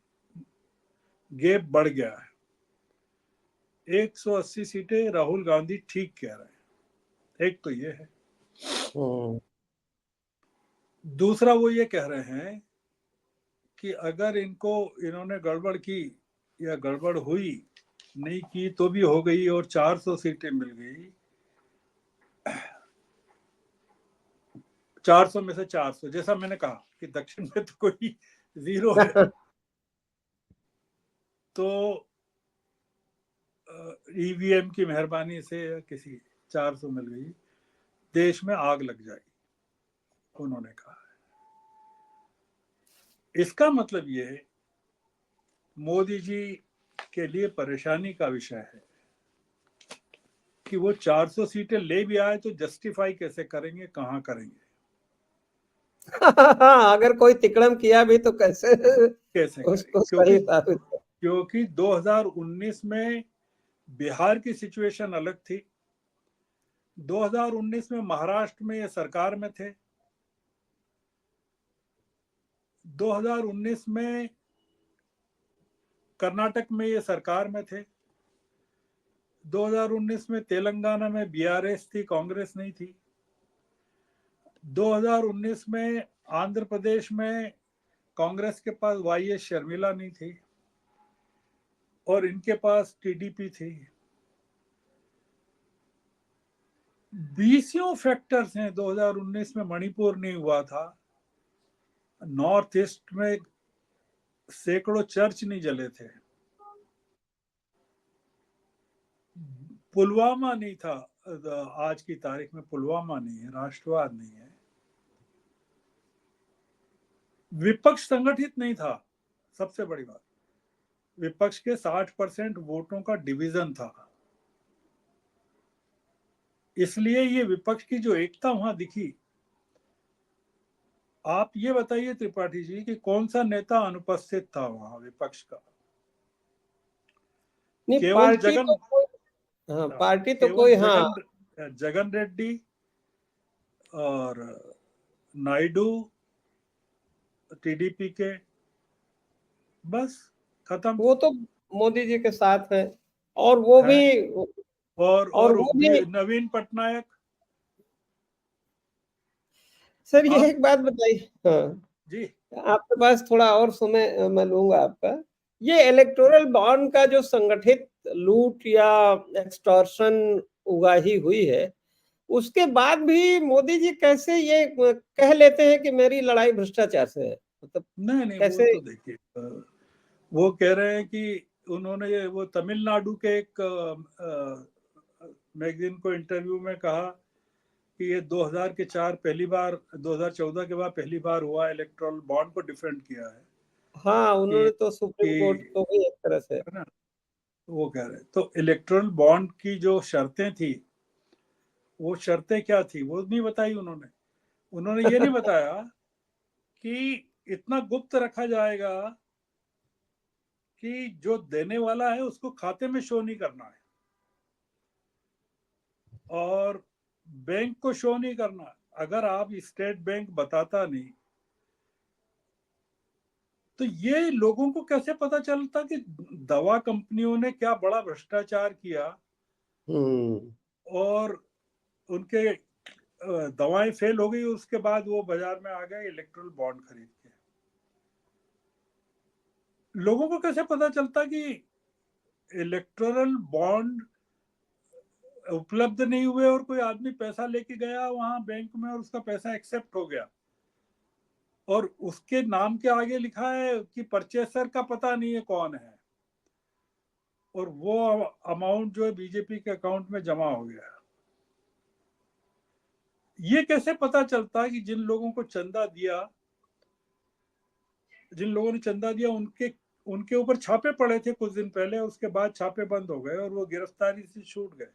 [SPEAKER 2] गैप बढ़ गया है। 180 सीटें राहुल गांधी ठीक कह रहे हैं, एक तो ये है। दूसरा वो ये कह रहे हैं कि अगर इन्होंने गड़बड़ की या गड़बड़ हुई नहीं की तो भी हो गई और 400 सीटें मिल गई, 400 में से 400, जैसा मैंने कहा कि दक्षिण में तो कोई जीरो है, तो ईवीएम की मेहरबानी से किसी 400 मिल गई, देश में आग लग जाएगी, उन्होंने कहा। इसका मतलब ये मोदी जी के लिए परेशानी का विषय है कि वो 400 सीटें ले भी आए तो जस्टिफाई कैसे करेंगे, कहां करेंगे,
[SPEAKER 1] अगर कोई तिकड़म किया भी तो कैसे
[SPEAKER 2] कैसे
[SPEAKER 1] उसको
[SPEAKER 2] करेंगे।
[SPEAKER 1] सही साबित?
[SPEAKER 2] क्योंकि 2019 में बिहार की सिचुएशन अलग थी, 2019 में महाराष्ट्र में ये सरकार में थे, 2019 में कर्नाटक में ये सरकार में थे, 2019 में तेलंगाना में बीआरएस थी, कांग्रेस नहीं थी, 2019 में आंध्र प्रदेश में कांग्रेस के पास वाईएस शर्मिला नहीं थी और इनके पास टीडीपी थी। 20 फैक्टर्स हैं। 2019 में मणिपुर नहीं हुआ था, नॉर्थ ईस्ट में सैकड़ों चर्च नहीं जले थे, पुलवामा नहीं था, आज की तारीख में पुलवामा नहीं है, राष्ट्रवाद नहीं है, विपक्ष संगठित नहीं था, सबसे बड़ी बात, विपक्ष के 60% वोटों का डिवीजन था, इसलिए ये विपक्ष की जो एकता वहां दिखी। आप ये बताइए त्रिपाठी जी कि कौन सा नेता अनुपस्थित था वहां विपक्ष का?
[SPEAKER 1] नहीं,
[SPEAKER 2] केवल
[SPEAKER 1] पार्टी
[SPEAKER 2] जगन,
[SPEAKER 1] तो कोई, हाँ पार्टी तो
[SPEAKER 2] केवल
[SPEAKER 1] कोई, हाँ।
[SPEAKER 2] जगन रेड्डी और नायडू टीडीपी के, बस खत्म।
[SPEAKER 1] वो तो मोदी जी के साथ है, और वो
[SPEAKER 2] है
[SPEAKER 1] भी, और
[SPEAKER 2] और
[SPEAKER 1] वो भी।
[SPEAKER 2] नवीन पटनायक
[SPEAKER 1] सर ये
[SPEAKER 2] आप
[SPEAKER 1] एक बात बताइए, हाँ,
[SPEAKER 2] जी।
[SPEAKER 1] आपके पास थोड़ा और समय मैं लूंगा आपका। ये इलेक्टोरल बॉन्ड का जो संगठित लूट या एक्सटॉर्शन उगाही हुई है, उसके बाद भी मोदी जी कैसे ये कह लेते हैं कि मेरी लड़ाई भ्रष्टाचार से है? मतलब
[SPEAKER 2] नहीं नहीं, वो
[SPEAKER 1] कैसे?
[SPEAKER 2] तो देखिए, वो कह रहे हैं कि उन्होंने वो तमिलनाडु के एक मैगजीन को इंटरव्यू में कहा कि ये 2004 पहली बार, 2014 के बाद पहली बार हुआ, इलेक्टोरल बॉन्ड को डिफेंड किया है
[SPEAKER 1] हाँ,
[SPEAKER 2] कि
[SPEAKER 1] उन्होंने तो सुप्रीम कोर्ट
[SPEAKER 2] कि
[SPEAKER 1] को भी एक तरह से।
[SPEAKER 2] है ना, वो कह रहे हैं। तो इलेक्टोरल बॉन्ड की जो शर्तें थी, वो शर्तें क्या थी वो नहीं बताई उन्होंने। उन्होंने ये नहीं बताया कि इतना गुप्त रखा जाएगा कि जो देने वाला है उसको खाते में शो नहीं करना है, और बैंक को शो नहीं करना। अगर आप स्टेट बैंक बताता नहीं, तो ये लोगों को कैसे पता चलता कि दवा कंपनियों ने क्या बड़ा भ्रष्टाचार किया
[SPEAKER 1] हम्म।
[SPEAKER 2] और उनके दवाएं फेल हो गई, उसके बाद वो बाजार में आ गए इलेक्ट्रल बॉन्ड खरीद के। लोगों को कैसे पता चलता कि इलेक्टोरल बॉन्ड उपलब्ध नहीं हुए और कोई आदमी पैसा लेके गया वहां बैंक में और उसका पैसा एक्सेप्ट हो गया, और उसके नाम के आगे लिखा है कि परचेसर का पता नहीं है कौन है, और वो अमाउंट जो है बीजेपी के अकाउंट में जमा हो गया। ये कैसे पता चलता कि जिन लोगों को चंदा दिया, जिन लोगों ने चंदा दिया, उनके उनके ऊपर छापे पड़े थे कुछ दिन पहले, उसके बाद छापे बंद हो गए और वो गिरफ्तारी से छूट गए।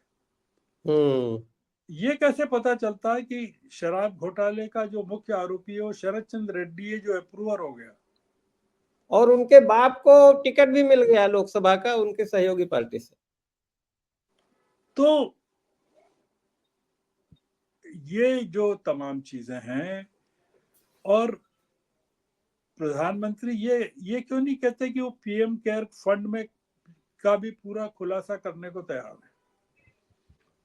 [SPEAKER 1] हम्म।
[SPEAKER 2] ये कैसे पता चलता है कि शराब घोटाले का जो मुख्य आरोपी है वो शरद चंद्र रेड्डी है जो अप्रूवर हो गया?
[SPEAKER 1] और उनके बाप को टिकट भी मिल गया लोकसभा का, उनके सहयोगी पार्टी से।
[SPEAKER 2] तो ये जो तमाम चीजें हैं, और प्रधानमंत्री ये क्यों नहीं कहते कि वो पीएम केयर फंड में का भी पूरा खुलासा करने को तैयार है?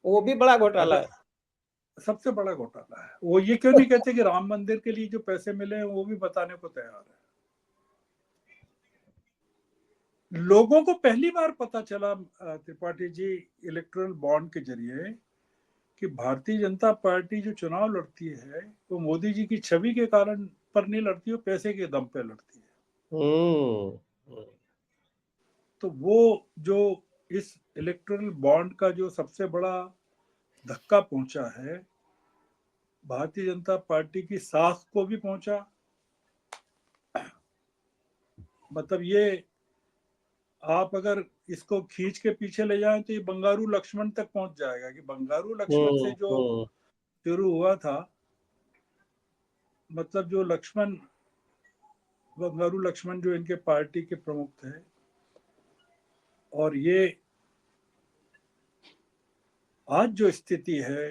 [SPEAKER 1] वो भी बड़ा घोटाला
[SPEAKER 2] अगर
[SPEAKER 1] है।
[SPEAKER 2] सबसे बड़ा घोटाला है, वो ये क्यों नहीं कहते कि राम मंदिर के लिए जो पैसे मिले हैं वो भी बताने को तैयार है? लोगों को पहली बार पता चला त्रिपाठी जी, इलेक्टोरल बॉन्ड के जरिए, कि भारतीय जनता पार्टी जो चुनाव लड़ती है वो मोदी जी की छवि के कारण पर नहीं लड़ती, वो पैसे के दम पे लड़ती है।
[SPEAKER 1] हम्म।
[SPEAKER 2] तो वो जो इस इलेक्टोरल बॉन्ड का जो सबसे बड़ा धक्का पहुंचा है, भारतीय जनता पार्टी की साख को भी पहुंचा। मतलब ये, आप अगर इसको खींच के पीछे ले जाएं तो ये बंगारू लक्ष्मण तक पहुंच जाएगा, कि बंगारू लक्ष्मण से जो
[SPEAKER 1] हम्म।
[SPEAKER 2] शुरू हुआ था, मतलब जो लक्ष्मण, बंगारू लक्ष्मण जो इनके पार्टी के प्रमुख थे, और ये आज जो स्थिति है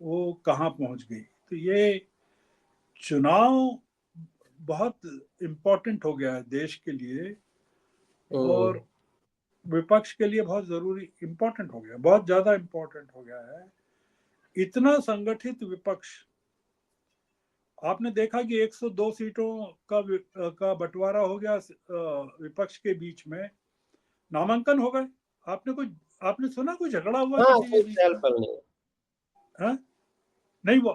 [SPEAKER 2] वो कहाँ पहुंच गई। तो ये चुनाव बहुत इम्पोर्टेंट हो गया है देश के लिए,
[SPEAKER 1] हम्म।
[SPEAKER 2] और विपक्ष के लिए बहुत जरूरी इम्पोर्टेंट हो गया, बहुत ज्यादा इम्पोर्टेंट हो गया है। इतना संगठित विपक्ष, आपने देखा कि 102 सीटों का बंटवारा हो गया विपक्ष के बीच में, नामांकन हो गए। आपने सुना कोई झगड़ा हुआ
[SPEAKER 1] हाँ,
[SPEAKER 2] किसी के
[SPEAKER 1] कोई
[SPEAKER 2] बीच
[SPEAKER 1] चहल
[SPEAKER 2] में?
[SPEAKER 1] पहल नहीं।
[SPEAKER 2] है? नहीं हुआ।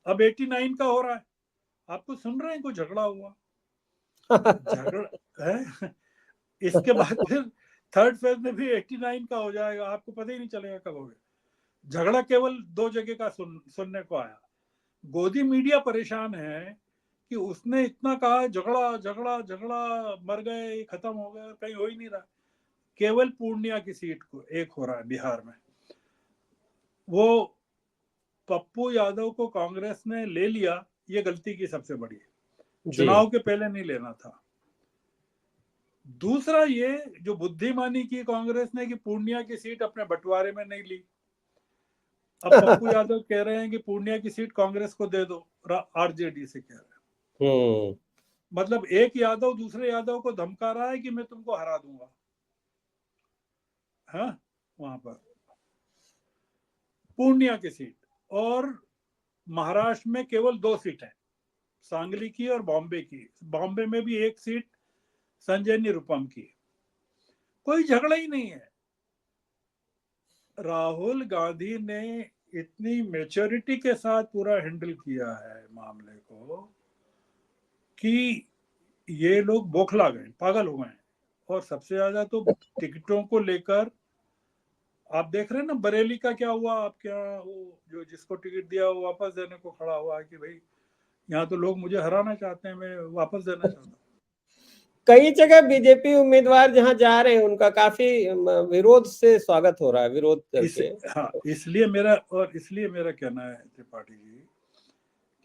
[SPEAKER 2] अब 89 का हो रहा है, आपको सुन रहे हैं कोई झगड़ा हुआ? झगड़ा है। इसके बाद फिर थर्ड फेज में भी 89 का हो जाएगा, आपको पता ही नहीं चलेगा कब हो गया। झगड़ा केवल दो जगह का सुनने को आया। गोदी मीडिया परेशान है कि उसने इतना कहा झगड़ा झगड़ा झगड़ा, मर गए, खत्म हो गया, कहीं हो ही नहीं रहा। केवल पूर्णिया की सीट को एक हो रहा है बिहार में। वो पप्पू यादव को कांग्रेस ने ले लिया, ये गलती की सबसे बड़ी। चुनाव के पहले नहीं लेना था। दूसरा ये जो बुद्धिमानी की कांग्रेस ने कि पूर्णिया की सीट अपने बंटवारे में नहीं ली। अब पप्पू यादव कह रहे हैं कि पूर्णिया की सीट कांग्रेस को दे दो, आरजेडी से कह रहे हैं। मतलब एक यादव दूसरे यादव को धमका रहा है कि मैं तुमको हरा दूंगा। हाँ, वहां पर पूर्णिया की सीट, और महाराष्ट्र में केवल 2 सीटें, सांगली की और बॉम्बे की। बॉम्बे में भी 1 सीट संजय निरुपम की। कोई झगड़ा ही नहीं है। राहुल गांधी ने इतनी मैच्योरिटी के साथ पूरा हैंडल किया है मामले को कि ये लोग बौखला गए, पागल हो गए। और सबसे ज्यादा तो टिकटों को लेकर आप देख रहे हैं ना, बरेली का क्या हुआ। आप क्या, वो जो जिसको टिकट दिया वो वापस देने को खड़ा हुआ है कि भाई यहाँ तो लोग मुझे हराना चाहते हैं, मैं वापस देना चाहता हूँ।
[SPEAKER 1] कई जगह बीजेपी उम्मीदवार जहां जा रहे हैं उनका काफी विरोध से स्वागत हो रहा है, विरोध करके।
[SPEAKER 2] हाँ, इसलिए मेरा कहना है त्रिपाठी जी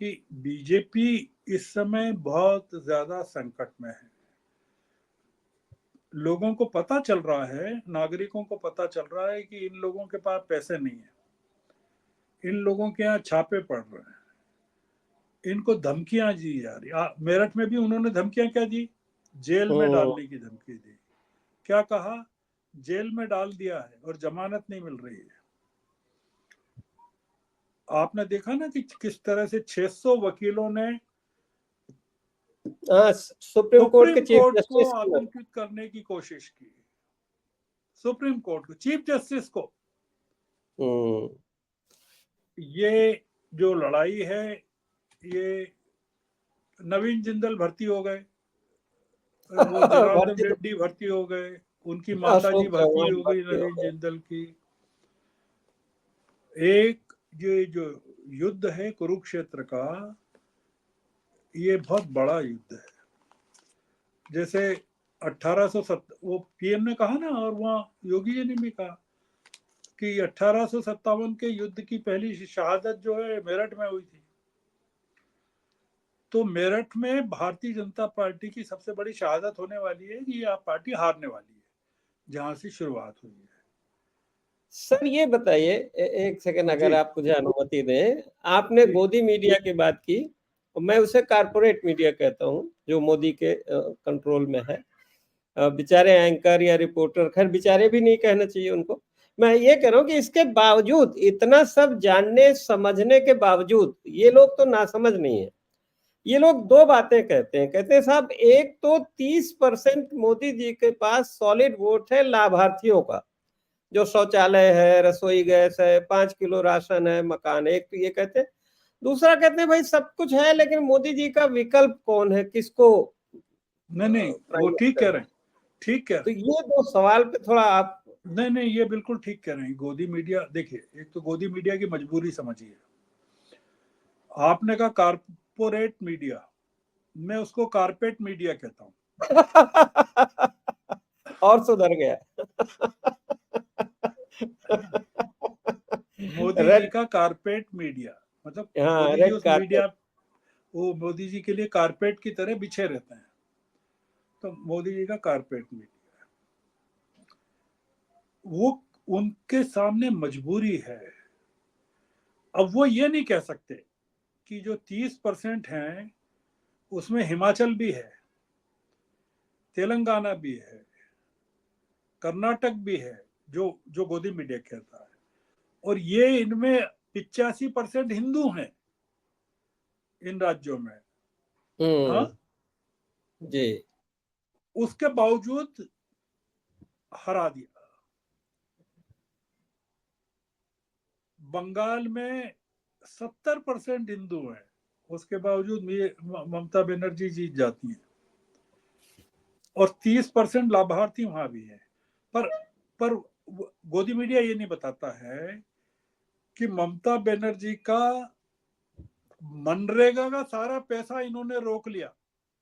[SPEAKER 2] कि बीजेपी इस समय बहुत ज्यादा संकट में है। लोगों को पता चल रहा है, नागरिकों को पता चल रहा है कि इन लोगों के पास पैसे नहीं है, इन लोगों के यहाँ छापे पड़ रहे हैं, इनको धमकियां दी जा रही। मेरठ में भी उन्होंने धमकियां क्या दी, जेल में डालने की धमकी दी। क्या कहा, जेल में डाल दिया है और जमानत नहीं मिल रही है। आपने देखा ना कि किस तरह से 600 वकीलों ने
[SPEAKER 1] सुप्रीम कोर्ट के चीफ
[SPEAKER 2] कोर्ट को
[SPEAKER 1] जस्टिस
[SPEAKER 2] आतंकित करने की कोशिश की। सुप्रीम कोर्ट को, चीफ जस्टिस को। ये जो लड़ाई है, ये नवीन जिंदल भर्ती हो गए, वो जनार्दन रेड्डी भर्ती हो गए, उनकी माताजी भर्ती हो गई नवीन जिंदल की। एक ये जो युद्ध है कुरुक्षेत्र का, ये बहुत बड़ा युद्ध है। जैसे 1870 वो पीएम ने कहा ना, और वहाँ योगी जी ने भी कहा कि 1857 के युद्ध की पहली शहादत जो है मेरठ में हुई थी। तो मेरठ में भारतीय जनता पार्टी की सबसे बड़ी शहादत होने वाली है कि यह पार्टी हारने वाली है, जहां से शुरुआत हुई है।
[SPEAKER 1] सर ये बताइए, एक सेकंड अगर आप मुझे अनुमति दें। आपने गोदी मीडिया की बात की, मैं उसे कारपोरेट मीडिया कहता हूं, जो मोदी के कंट्रोल में है। बेचारे एंकर या रिपोर्टर, खैर बेचारे भी नहीं कहना चाहिए उनको। मैं ये कह रहा हूँ कि इसके बावजूद, इतना सब जानने समझने के बावजूद, ये लोग तो नासमझ नहीं है। ये लोग 2 बातें कहते हैं। कहते हैं साहब, एक तो 30% मोदी जी के पास सॉलिड वोट है लाभार्थियों का, जो शौचालय है, रसोई गैस है, 5 किलो राशन है, मकान है। एक तो ये कहते हैं। दूसरा कहते हैं भाई सब कुछ है, लेकिन मोदी जी का विकल्प कौन है, किसको।
[SPEAKER 2] नहीं, वो ठीक कह रहे हैं, ठीक कह रहे हैं।
[SPEAKER 1] तो ये 2 सवाल पे थोड़ा आप।
[SPEAKER 2] नहीं, ये बिल्कुल ठीक कह रहे हैं। गोदी मीडिया, देखिए, एक तो गोदी मीडिया की मजबूरी समझिए। आपने कहा कारपोरेट मीडिया, मैं उसको कारपेट मीडिया कहता हूँ।
[SPEAKER 1] और सुधर गया।
[SPEAKER 2] मोदी जी का कारपेट मीडिया, मतलब मोदी जी उस मीडिया, वो मोदी जी के लिए कारपेट की तरह बिछे रहते हैं। तो मोदी जी का कारपेट मीडिया, वो उनके सामने मजबूरी है। अब वो ये नहीं कह सकते कि जो 30% हैं उसमें हिमाचल भी है, तेलंगाना भी है, कर्नाटक भी है, जो गोदी मीडिया कहता है। और ये इनमें 85% हिंदू हैं इन राज्यों में। हाँ,
[SPEAKER 1] जी।
[SPEAKER 2] उसके बावजूद हरा दिया। बंगाल में 70% हिंदू हैं, उसके बावजूद ममता बनर्जी जीत जाती हैं। और 30% लाभार्थी वहां भी हैं। पर गोदी मीडिया ये नहीं बताता है कि ममता बनर्जी का मनरेगा का सारा पैसा इन्होंने रोक लिया।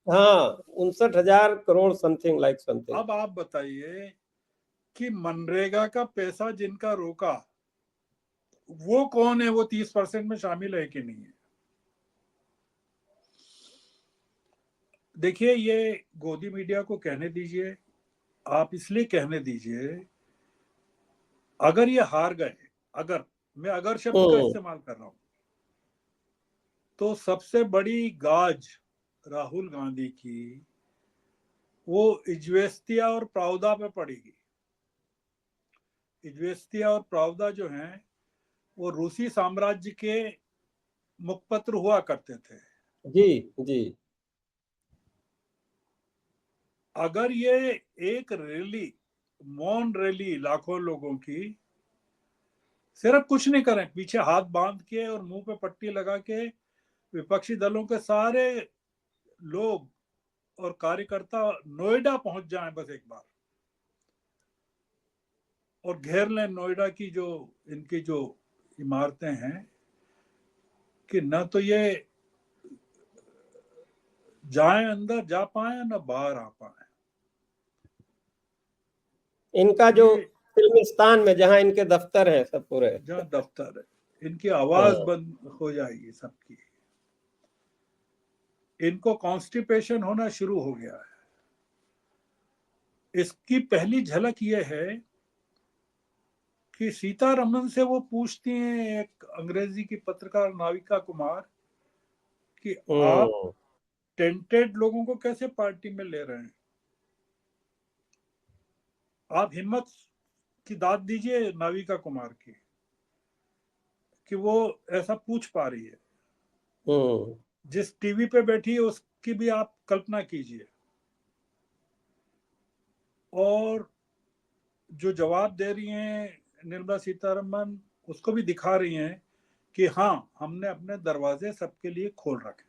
[SPEAKER 1] हाँ, 59,000 करोड़ समथिंग लाइक समथिंग।
[SPEAKER 2] अब आप बताइए कि मनरेगा का पैसा जिनका रोका वो कौन है, वो 30% में शामिल है कि नहीं है? देखिए, ये गोदी मीडिया को कहने दीजिए, आप इसलिए कहने दीजिए, अगर ये हार गए, अगर मैं अगर शब्द का इस्तेमाल कर रहा हूं, तो सबसे बड़ी गाज राहुल गांधी की वो इज्वेस्तिया और प्रावदा पे पड़ेगी। इज्वेस्तिया और प्रावदा जो हैं वो रूसी साम्राज्य के मुखपत्र हुआ करते थे।
[SPEAKER 1] जी जी।
[SPEAKER 2] अगर ये एक रैली, मौन रैली लाखों लोगों की, सिर्फ कुछ नहीं करें, पीछे हाथ बांध के और मुंह पे पट्टी लगा के विपक्षी दलों के सारे लोग और कार्यकर्ता नोएडा पहुंच जाएं बस एक बार, और घेर लें नोएडा की जो इनकी जो इमारतें हैं, कि न तो ये जाएं अंदर जा पाए न बाहर आ पाए।
[SPEAKER 1] इनका जो
[SPEAKER 2] ये
[SPEAKER 1] फिल्मिस्तान में जहां इनके दफ्तर है सब पूरे,
[SPEAKER 2] जहाँ दफ्तर है, इनकी आवाज
[SPEAKER 1] हाँ।
[SPEAKER 2] बंद हो जाएगी सबकी। इनको कॉन्स्टिपेशन होना शुरू हो गया है। इसकी पहली झलक ये है कि सीतारमन से वो पूछती हैं, एक अंग्रेजी की पत्रकार नाविका कुमार, कि आप
[SPEAKER 1] हम्म
[SPEAKER 2] टेंटेड लोगों को कैसे पार्टी में ले रहे हैं? आप हिम्मत की दाद दीजिए नाविका कुमार की कि वो ऐसा पूछ पा रही है।
[SPEAKER 1] हम्म।
[SPEAKER 2] जिस टीवी पे बैठी है उसकी भी आप कल्पना कीजिए, और जो जवाब दे रही हैं निर्मला सीतारमन, उसको भी दिखा रही हैं कि हाँ, हमने अपने दरवाजे सबके लिए खोल रखे।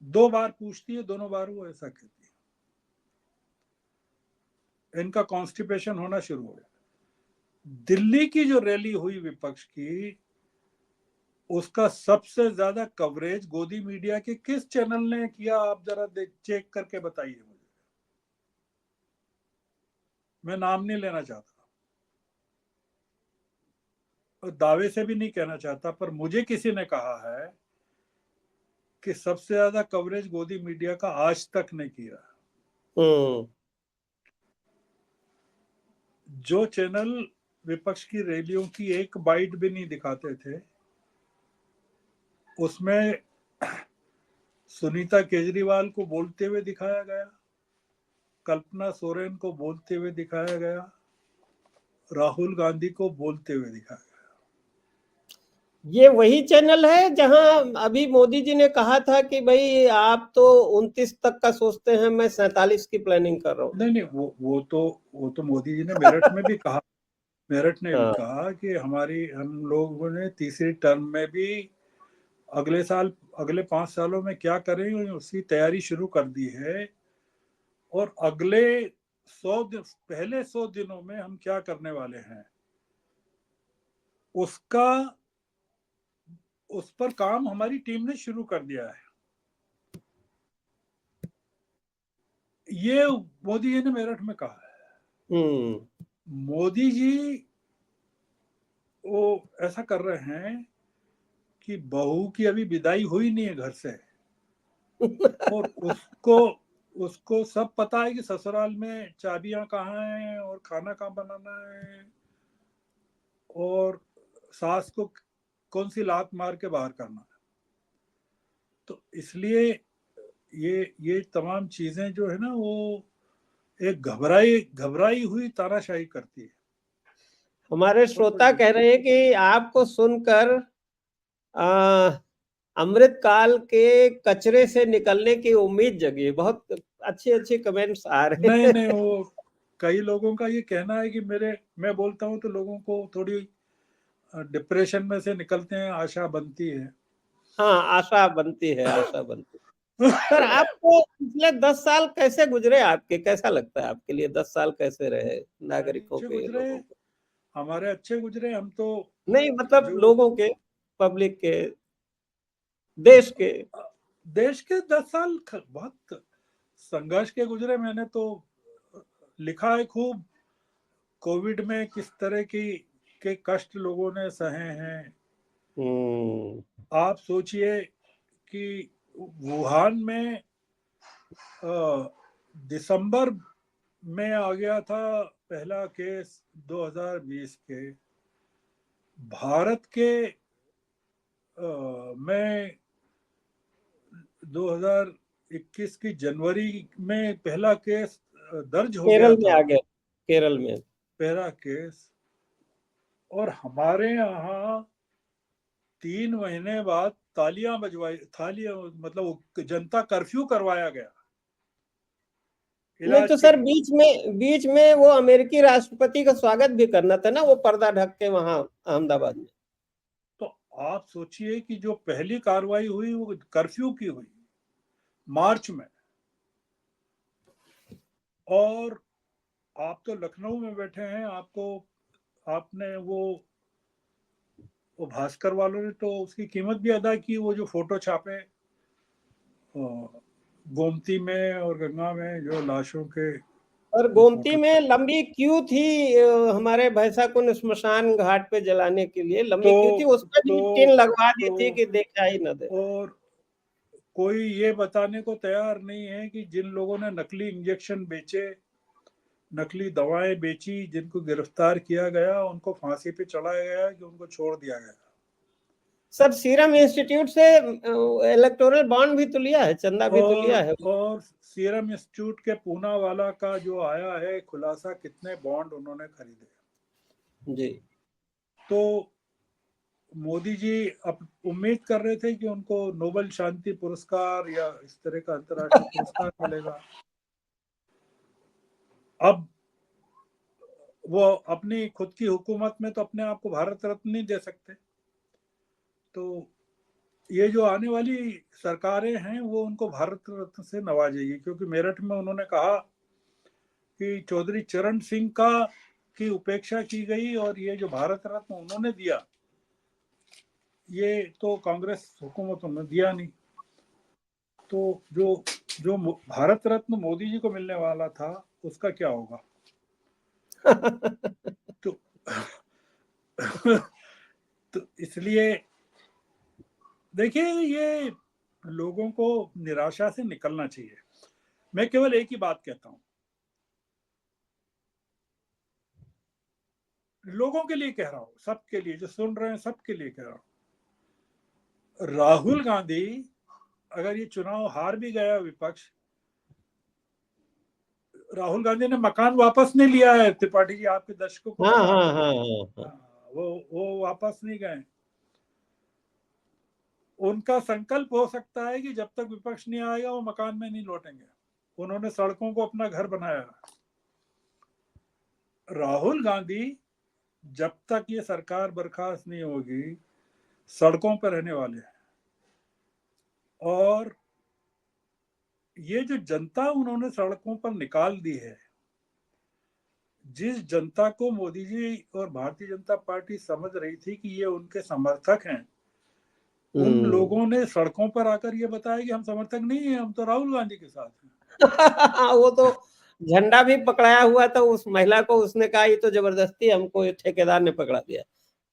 [SPEAKER 2] 2 बार पूछती है, दोनों बार वो ऐसा कहती है। इनका कॉन्स्टिपेशन होना शुरू हो गया। दिल्ली की जो रैली हुई विपक्ष की, उसका सबसे ज्यादा कवरेज गोदी मीडिया के किस चैनल ने किया? आप जरा चेक करके बताइए मुझे। मैं नाम नहीं लेना चाहता और दावे से भी नहीं कहना चाहता, पर मुझे किसी ने कहा है कि सबसे ज्यादा कवरेज गोदी मीडिया का आज तक ने किया।
[SPEAKER 1] हम्म।
[SPEAKER 2] जो चैनल विपक्ष की रैलियों की एक बाइट भी नहीं दिखाते थे, उसमें सुनीता केजरीवाल को बोलते हुए दिखाया गया, कल्पना सोरेन को बोलते हुए दिखाया गया, राहुल गांधी को बोलते हुए दिखाया गया।
[SPEAKER 1] ये वही चैनल है जहां अभी मोदी जी ने कहा था कि भाई आप तो 29 तक का सोचते हैं, मैं 47 की प्लानिंग कर रहा हूँ।
[SPEAKER 2] नहीं नहीं, वो तो मोदी जी ने मेरठ में भी कहा। मेरठ ने भी
[SPEAKER 1] हाँ।
[SPEAKER 2] कहा कि हम लोगों ने तीसरी टर्म में भी अगले साल, अगले 5 सालों में क्या करेंगे उसकी तैयारी शुरू कर दी है, और अगले 100 दिन, पहले 100 दिनों में हम क्या करने वाले हैं उसका, उस पर काम हमारी टीम ने शुरू कर दिया है। ये मोदी जी ने मेरठ में कहा है। मोदी जी वो ऐसा कर रहे हैं कि बहू की अभी विदाई हुई नहीं है घर से, और उसको उसको सब पता है कि ससुराल में चाबियां कहाँ हैं और खाना कहाँ बनाना है, और सास को कौन सी लात मार के बाहर करना है। तो इसलिए ये तमाम चीजें जो है ना, वो एक घबराई घबराई हुई तानाशाही करती है।
[SPEAKER 1] हमारे
[SPEAKER 2] बहुत बड़ी
[SPEAKER 1] श्रोता कह
[SPEAKER 2] दिक्कत।
[SPEAKER 1] रहे हैं कि आपको सुनकर आ, अमृत काल के कचरे से निकलने की उम्मीद जगी। बहुत अच्छे अच्छे कमेंट्स आ रहे
[SPEAKER 2] नहीं नहीं,
[SPEAKER 1] हैं।
[SPEAKER 2] वो कई लोगों का ये कहना है कि मैं बोलता हूँ तो लोगों को थोड़ी डिप्रेशन में से निकलते हैं, आशा बनती है।
[SPEAKER 1] हाँ, आशा बनती है, आशा बनती है। सर, आपको पिछले 10 साल कैसे गुजरे? आपके कैसा लगता है, आपके लिए 10 साल कैसे रहे नागरिकों
[SPEAKER 2] अच्छे
[SPEAKER 1] के,
[SPEAKER 2] गुजरे,
[SPEAKER 1] लोगों के?
[SPEAKER 2] हमारे अच्छे गुजरे। हम तो
[SPEAKER 1] नहीं, मतलब
[SPEAKER 2] जो
[SPEAKER 1] लोगों के, पब्लिक के।
[SPEAKER 2] देश के 10 साल बहुत संघर्ष के गुजरे। मैंने तो लिखा है खूब, कोविड में किस तरह के कष्ट लोगों ने सहे हैं। आप सोचिए कि वुहान में दिसंबर में आ गया था पहला केस 2020 के। भारत के में 2021 की जनवरी में पहला केस दर्ज हो गया
[SPEAKER 1] केरल में
[SPEAKER 2] था,
[SPEAKER 1] आ गया, केरल में
[SPEAKER 2] पहला केस। और हमारे यहाँ 3 महीने बाद तालियां बजवाई, मतलब जनता कर्फ्यू करवाया गया
[SPEAKER 1] नहीं
[SPEAKER 2] इलाज
[SPEAKER 1] तो
[SPEAKER 2] के
[SPEAKER 1] सर, बीच में वो अमेरिकी राष्ट्रपति का स्वागत भी करना था ना, वो पर्दा ढक के वहां अहमदाबाद में।
[SPEAKER 2] तो आप सोचिए कि जो पहली कार्रवाई हुई वो कर्फ्यू की हुई मार्च में, और आप तो लखनऊ में बैठे हैं, आपने वो भास्कर वालों ने तो उसकी कीमत भी अदा की। वो जो फोटो छापे गोमती में और गंगा में जो लाशों के,
[SPEAKER 1] और गोमती में लंबी क्यू थी, हमारे भैंसाकुंड स्मशान घाट पे जलाने के लिए लंबी क्यू थी, उस पर भी टिन लगवा दी थी कि देखा ही न दे।
[SPEAKER 2] और कोई ये बताने को तैयार नहीं है कि जिन लोगों ने नकली इंजेक्शन बेचे, नकली दवाएं बेची, जिनको गिरफ्तार किया गया, उनको फांसी पे चढ़ाया गया कि उनको छोड़ दिया गया।
[SPEAKER 1] सर, सीरम इंस्टीट्यूट से इलेक्टोरल बॉन्ड भी तो लिया है, चंदा भी तो लिया है।
[SPEAKER 2] और सीरम इंस्टीट्यूट के पूना वाला का जो आया है खुलासा, कितने बॉन्ड उन्होंने खरीदे
[SPEAKER 1] जी।
[SPEAKER 2] तो मोदी जी अब उम्मीद कर रहे थे कि उनको नोबेल शांति पुरस्कार या इस तरह का अंतर्राष्ट्रीय पुरस्कार मिलेगा। अब वो अपनी खुद की हुकूमत में तो अपने आप को भारत रत्न नहीं दे सकते, तो ये जो आने वाली सरकारें हैं वो उनको भारत रत्न से नवाजेगी। क्योंकि मेरठ में उन्होंने कहा कि चौधरी चरण सिंह का की उपेक्षा की गई, और ये जो भारत रत्न उन्होंने दिया, ये तो कांग्रेस हुकूमतों ने दिया नहीं। तो जो जो भारत रत्न मोदी जी को मिलने वाला था उसका क्या होगा? तो तो इसलिए देखिए, ये लोगों को निराशा से निकलना चाहिए। मैं केवल एक ही बात कहता हूं, लोगों के लिए कह रहा हूं, सबके लिए जो सुन रहे हैं सबके लिए कह रहा हूं, राहुल गांधी अगर ये चुनाव हार भी गया विपक्ष, राहुल गांधी ने मकान वापस नहीं लिया है। त्रिपाठी जी, आपके दर्शकों को
[SPEAKER 1] हाँ
[SPEAKER 2] पता
[SPEAKER 1] हाँ
[SPEAKER 2] है।
[SPEAKER 1] हाँ हाँ हाँ।
[SPEAKER 2] वो वापस नहीं गए। उनका संकल्प हो सकता है कि जब तक विपक्ष नहीं आएगा वो मकान में नहीं लौटेंगे। उन्होंने सड़कों को अपना घर बनाया। राहुल गांधी जब तक ये सरकार बर्खास्त नहीं होगी सड़कों पर रहने वाले हैं। और ये जो जनता उन्होंने सड़कों पर निकाल दी है, जिस जनता को मोदी जी और भारतीय जनता पार्टी समझ रही थी कि ये उनके समर्थक हैं, उन लोगों ने सड़कों पर आकर ये बताया कि हम समर्थक नहीं है, हम तो राहुल गांधी के साथ हैं।
[SPEAKER 1] वो तो झंडा भी पकड़ाया हुआ था उस महिला को, उसने कहा ये तो जबरदस्ती हमको ठेकेदार ने पकड़ा दिया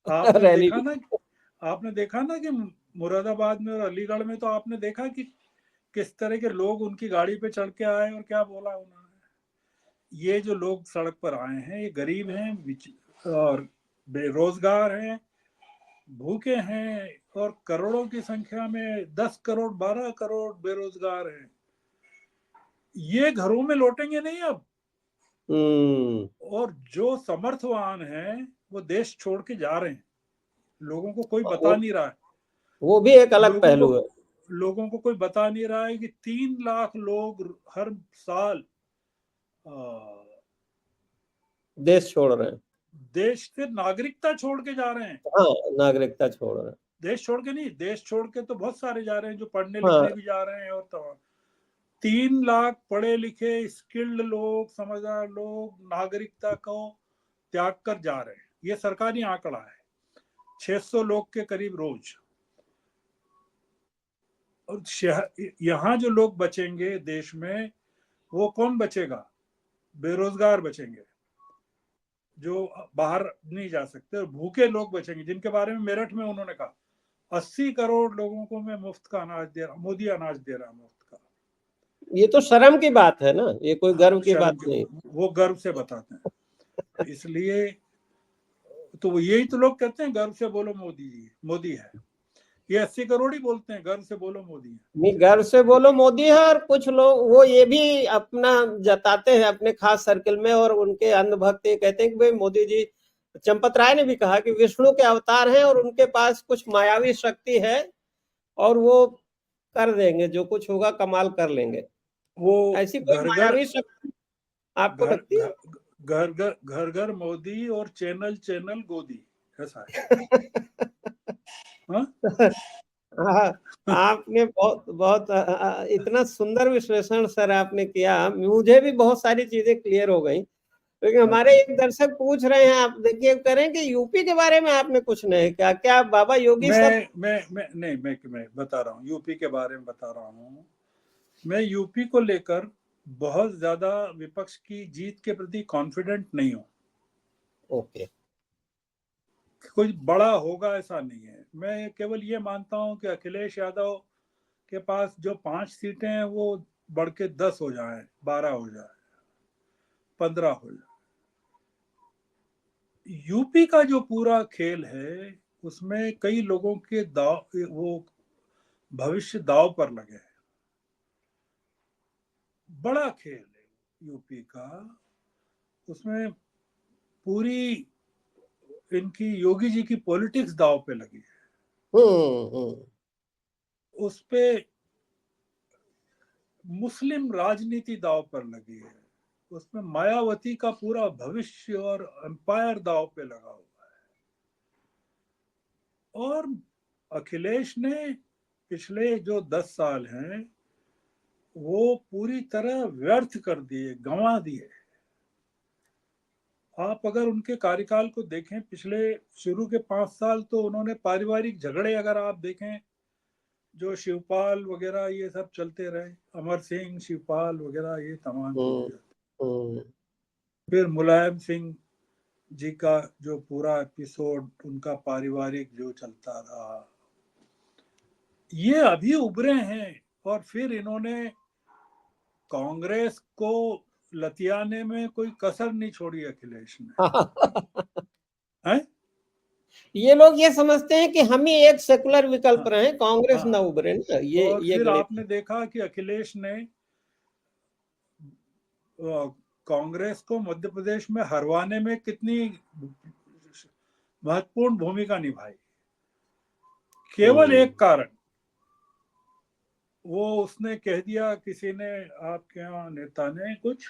[SPEAKER 2] आपने
[SPEAKER 1] रैली
[SPEAKER 2] देखा
[SPEAKER 1] में।
[SPEAKER 2] ना आपने देखा ना कि मुरादाबाद में और अलीगढ़ में तो आपने देखा कि किस तरह के लोग उनकी गाड़ी पे चढ़ के आए और क्या बोला उन्होंने। ये जो लोग सड़क पर आए हैं ये गरीब हैं और बेरोजगार हैं, भूखे हैं, और करोड़ों की संख्या में 10 करोड़ 12 करोड़ बेरोजगार हैं। ये घरों में लौटेंगे नहीं अब। और जो समर्थवान हैं वो देश छोड़ के जा रहे हैं, लोगों को कोई बता नहीं रहा है।
[SPEAKER 1] वो भी एक अलग
[SPEAKER 2] लोगों
[SPEAKER 1] पहलू है।
[SPEAKER 2] को लोगों को कोई बता नहीं रहा है कि 3 लाख लोग हर साल
[SPEAKER 1] देश छोड़ रहे हैं।
[SPEAKER 2] देश से नागरिकता छोड़ के जा रहे हैं।
[SPEAKER 1] हाँ, नागरिकता छोड़ रहे हैं।
[SPEAKER 2] देश छोड़ के नहीं, देश छोड़ के तो बहुत सारे जा रहे हैं जो पढ़ने
[SPEAKER 1] हाँ।
[SPEAKER 2] लिखने भी जा रहे हैं। और तो 3 लाख पढ़े लिखे स्किल्ड लोग, समझदार लोग नागरिकता को त्याग कर जा रहे हैं। ये सरकारी आंकड़ा है, 600 लोग के करीब रोज। और यहाँ जो लोग बचेंगे देश में, वो कौन बचेगा? बेरोजगार बचेंगे जो बाहर नहीं जा सकते, और भूखे लोग बचेंगे जिनके बारे में मेरठ में उन्होंने कहा 80 करोड़ लोगों को मैं मुफ्त का अनाज दे रहा हूँ, मोदी अनाज दे रहा है मुफ्त का।
[SPEAKER 1] ये तो शर्म की बात है ना, ये कोई गर्व की बात
[SPEAKER 2] शर्म
[SPEAKER 1] नहीं।
[SPEAKER 2] वो गर्व से बताते हैं, इसलिए तो यही तो लोग कहते हैं गर्व से बोलो मोदी जी, मोदी है। ये 80 करोड़ ही बोलते हैं गर्व से बोलो मोदी है।
[SPEAKER 1] नहीं, गर्व से बोलो मोदी है। और कुछ लोग वो ये भी अपना जताते हैं अपने खास सर्कल में, और उनके अंधभक्त ये कहते हैं कि भाई मोदी जी, चंपत राय ने भी कहा कि विष्णु के अवतार हैं और उनके पास कुछ मायावी शक्ति है और वो कर देंगे, जो कुछ होगा कमाल कर लेंगे।
[SPEAKER 2] वो
[SPEAKER 1] ऐसी कोई
[SPEAKER 2] घर घर
[SPEAKER 1] मायावी शक्ति आपको
[SPEAKER 2] घर
[SPEAKER 1] लगती है?
[SPEAKER 2] घर घर घर घर मोदी और चैनल चैनल गोदी, ऐसा है। हाँ?
[SPEAKER 1] हाँ, आपने बहुत बहुत इतना सुंदर विश्लेषण सर आपने किया, मुझे भी बहुत सारी चीजें क्लियर हो गई। लेकिन हमारे
[SPEAKER 2] अच्छा,
[SPEAKER 1] एक दर्शक पूछ रहे हैं, आप देखिए करें कि यूपी के बारे में आपने कुछ नहीं, क्या क्या बाबा योगी सब?
[SPEAKER 2] मैं बता रहा हूँ, यूपी के बारे में बता रहा हूँ। मैं यूपी को लेकर बहुत ज्यादा विपक्ष की जीत के प्रति कॉन्फिडेंट नहीं हूँ।
[SPEAKER 1] ओके।
[SPEAKER 2] कोई बड़ा होगा ऐसा नहीं है। मैं केवल ये मानता हूँ कि अखिलेश यादव के पास जो 5 सीटें हैं वो बढ़ के 10 हो जाए, 12 हो जाए, 15 हो जाए। यूपी का जो पूरा खेल है उसमें कई लोगों के दाव, वो भविष्य दाव पर लगे हैं। बड़ा खेल है यूपी का, उसमें पूरी इनकी योगी जी की पॉलिटिक्स दाव पे लगी है।
[SPEAKER 1] हम्म।
[SPEAKER 2] उस पे मुस्लिम राजनीति दाव पर लगी है, उसमें मायावती का पूरा भविष्य और एम्पायर दाव पे लगा हुआ है। और अखिलेश ने पिछले जो 10 साल हैं वो पूरी तरह व्यर्थ कर दिए, गंवा दिए। आप अगर उनके कार्यकाल को देखें, पिछले शुरू के 5 साल तो उन्होंने पारिवारिक झगड़े, अगर आप देखें जो शिवपाल वगैरह ये सब चलते रहे, अमर सिंह शिवपाल वगैरह ये तमाम
[SPEAKER 1] हम्म।
[SPEAKER 2] चीजें।
[SPEAKER 1] हम्म।
[SPEAKER 2] फिर मुलायम सिंह जी का जो पूरा एपिसोड उनका पारिवारिक जो चलता रहा, ये अभी उभरे हैं। और फिर इन्होंने कांग्रेस को लतियाने में कोई कसर नहीं छोड़ी अखिलेश ने, है?
[SPEAKER 1] ये लोग ये समझते हैं कि हम ही एक सेकुलर विकल्प
[SPEAKER 2] हाँ,
[SPEAKER 1] रहे, कांग्रेस ना
[SPEAKER 2] हाँ।
[SPEAKER 1] उभरे ना,
[SPEAKER 2] और
[SPEAKER 1] ये
[SPEAKER 2] फिर
[SPEAKER 1] गणित
[SPEAKER 2] आपने
[SPEAKER 1] है।
[SPEAKER 2] देखा कि अखिलेश ने कांग्रेस को मध्य प्रदेश में हरवाने में कितनी महत्वपूर्ण भूमिका निभाई। केवल
[SPEAKER 1] हम्म।
[SPEAKER 2] एक कारण, वो उसने कह दिया, किसी ने आपके यहाँ नेता ने कुछ,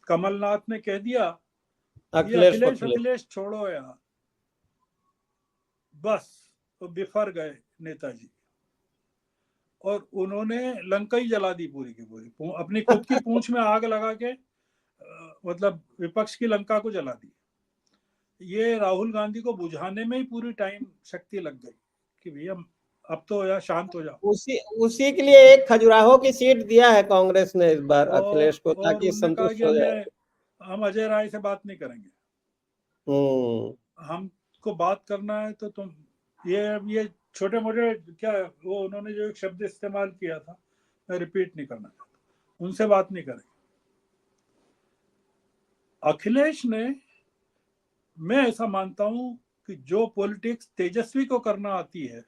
[SPEAKER 2] कमलनाथ ने कह दिया ये
[SPEAKER 1] अखिलेश
[SPEAKER 2] अखिलेश
[SPEAKER 1] पखिलेश।
[SPEAKER 2] अखिलेश छोड़ो यार, बस तो बिफर गए नेताजी। और उन्होंने लंका ही जला दी पूरी की पूरी, अपनी खुद की पूंछ में आग लगा के मतलब विपक्ष की लंका को जला दी। ये राहुल गांधी को बुझाने में ही पूरी टाइम शक्ति लग गई कि भैया अब तो यार शांत हो जाओ।
[SPEAKER 1] उसी उसी के लिए एक खजुराहो की सीट दिया है कांग्रेस ने इस बार अखिलेश को,
[SPEAKER 2] और
[SPEAKER 1] ताकि
[SPEAKER 2] उन्होंने कहा
[SPEAKER 1] संतुष्ट
[SPEAKER 2] कि
[SPEAKER 1] हो जाए।
[SPEAKER 2] हम अजय राय से बात नहीं करेंगे,
[SPEAKER 1] हम्म।
[SPEAKER 2] हमको बात करना है तो तुम ये छोटे मोटे क्या, वो उन्होंने जो एक शब्द इस्तेमाल किया था, मैं रिपीट नहीं करना चाहता, उनसे बात नहीं करेंगे। अखिलेश ने, मैं ऐसा मानता हूं कि जो पॉलिटिक्स तेजस्वी को करना आती है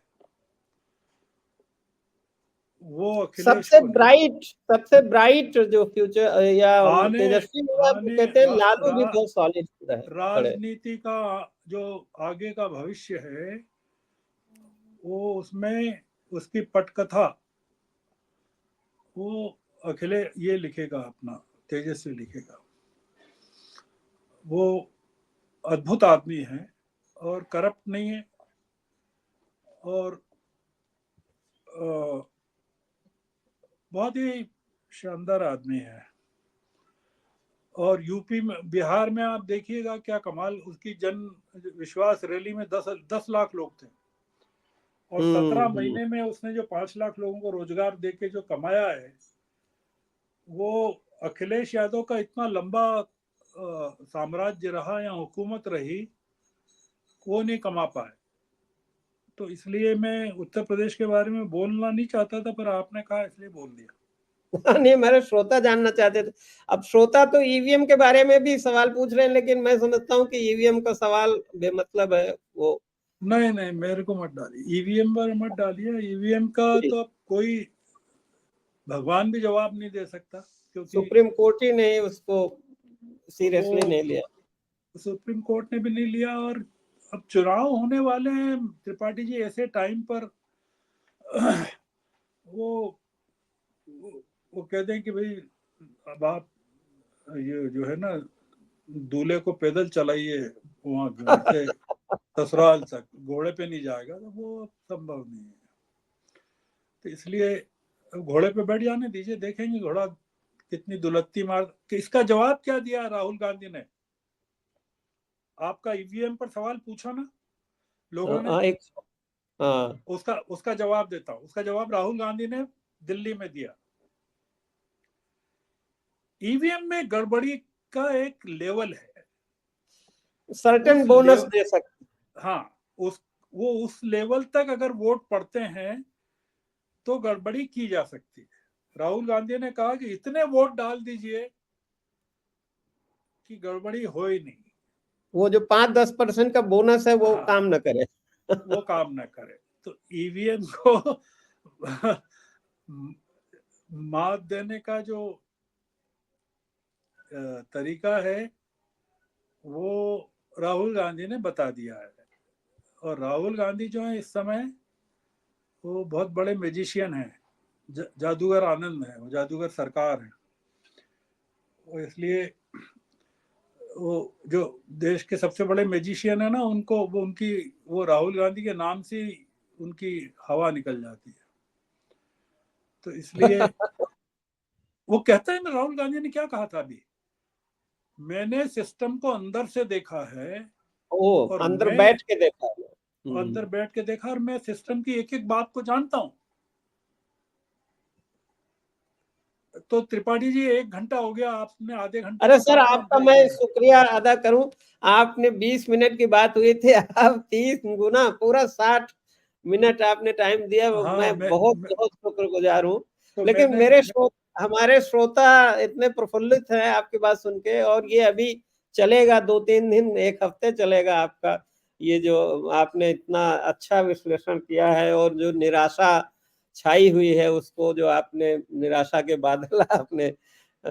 [SPEAKER 2] वो अखिलेश को नहीं आती।
[SPEAKER 1] सबसे ब्राइट जो फ्यूचर या
[SPEAKER 2] आने
[SPEAKER 1] तेजस्वी हुआ,
[SPEAKER 2] आने
[SPEAKER 1] कहते हैं
[SPEAKER 2] रा,
[SPEAKER 1] लालू भी
[SPEAKER 2] रा,
[SPEAKER 1] बहुत सॉलिड रहे खड़े।
[SPEAKER 2] राजनीति का जो आगे का भविष्य है वो उसमें उसकी पटकथा वो अखिले ये लिखेगा, अपना तेजस्वी लिखेगा। वो अद्भुत आदमी है और करप्ट नहीं है, और बहुत ही शानदार आदमी है। और यूपी में, बिहार में आप देखिएगा क्या कमाल, उसकी जन विश्वास रैली में 10 लाख लोग थे। और 17 महीने में उसने जो 5 लाख लोगों को रोजगार देके जो कमाया है, वो अखिलेश यादव का इतना लंबा साम्राज्य रहा या हुकूमत रही, वो नहीं कमा पाए। तो इसलिए मैं उत्तर प्रदेश के बारे में बोलना नहीं चाहता था, पर आपने कहा इसलिए बोल दिया।
[SPEAKER 1] नहीं, मेरे श्रोता जानना चाहते थे। अब श्रोता तो ईवीएम के बारे में भी सवाल पूछ रहे हैं, लेकिन मैं समझता हूँ कि ईवीएम का सवाल बेमतलब है वो।
[SPEAKER 2] नहीं नहीं, मेरे को मत डालिए, ईवीएम पर मत डालिए। ईवीएम का तो अब कोई भगवान भी जवाब नहीं दे सकता, क्योंकि
[SPEAKER 1] सुप्रीम कोर्ट ही ने उसको सीरियसली नहीं लिया।
[SPEAKER 2] सुप्रीम कोर्ट ने भी नहीं लिया। और अब चुनाव होने वाले हैं त्रिपाठी जी, ऐसे टाइम पर वो कहते हैं कि भाई अब आप ये जो है ना, दूल्हे को पैदल चलाइए वहां घर से ससुराल तक, घोड़े पे नहीं जाएगा, तो वो संभव नहीं है। तो इसलिए घोड़े पे बैठ जाने दीजिए, देखेंगे घोड़ा कितनी दुलत्ती मार। कि इसका जवाब क्या दिया राहुल गांधी ने? आपका ईवीएम पर सवाल पूछा ना लोगों ने, उसका जवाब देता हूं। उसका जवाब राहुल गांधी ने दिल्ली में दिया। ईवीएम में गड़बड़ी का एक लेवल है,
[SPEAKER 1] सर्टेन बोनस दे सकते।
[SPEAKER 2] हाँ, उस लेवल तक अगर वोट पड़ते हैं तो गड़बड़ी की जा सकती है। राहुल गांधी ने कहा कि इतने वोट डाल दीजिए कि गड़बड़ी हो ही नहीं।
[SPEAKER 1] वो जो 5-10% का बोनस है वो काम न करे।
[SPEAKER 2] वो काम न करे। तो ईवीएम को मात देने का जो तरीका है वो राहुल गांधी ने बता दिया है। और राहुल गांधी जो है इस समय वो बहुत बड़े मैजिशियन हैं, जादूगर आनंद है, वो जादूगर सरकार है। वो इसलिए वो जो देश के सबसे बड़े मैजिशियन है ना, उनको वो राहुल गांधी के नाम से उनकी हवा निकल जाती है। तो इसलिए वो कहता है ना, राहुल गांधी ने क्या कहा था अभी, मैंने सिस्टम को अंदर से देखा है, और
[SPEAKER 1] अंदर बैठ के देखा है।
[SPEAKER 2] अंदर बैठ के देखा, और मैं सिस्टम की एक एक बात को जानता हूं। तो त्रिपाठी जी 1 घंटा हो गया, आपने आधे घंटे।
[SPEAKER 1] अरे सर, आपका मैं शुक्रिया अदा करूं। आपने 20 मिनट की बात हुई थी, आप 30 गुना पूरा 60 मिनट आपने टाइम दिया।
[SPEAKER 2] हाँ,
[SPEAKER 1] मैं बहुत बहुत शुक्रगुजार हूँ।
[SPEAKER 2] तो
[SPEAKER 1] लेकिन हमारे श्रोता इतने प्रफुल्लित हैं आपकी बात सुन के, और ये अभी चलेगा 2-3 दिन, 1 हफ्ते चलेगा आपका ये जो आपने इतना अच्छा विश्लेषण किया है, और जो निराशा छाई हुई है उसको जो आपने निराशा के बादल आपने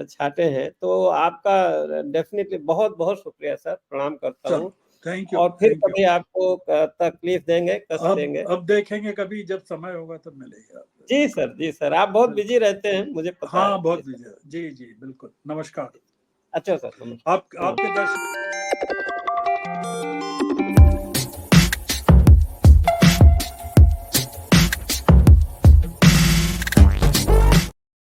[SPEAKER 1] छाटे हैं। तो आपका डेफिनेटली बहुत बहुत शुक्रिया सर, प्रणाम करता हूँ।
[SPEAKER 2] Thank you.
[SPEAKER 1] और फिर कभी आपको तकलीफ देंगे, कष्ट देंगे।
[SPEAKER 2] अब देखेंगे, कभी जब समय होगा तब मिलेगा।
[SPEAKER 1] जी सर, जी सर, आप बहुत बिजी रहते हैं, मुझे पता है।
[SPEAKER 2] हाँ, बहुत बिजी। जी जी बिल्कुल। नमस्कार।
[SPEAKER 1] अच्छा सर, नमस्कार।
[SPEAKER 2] आपके दर्शक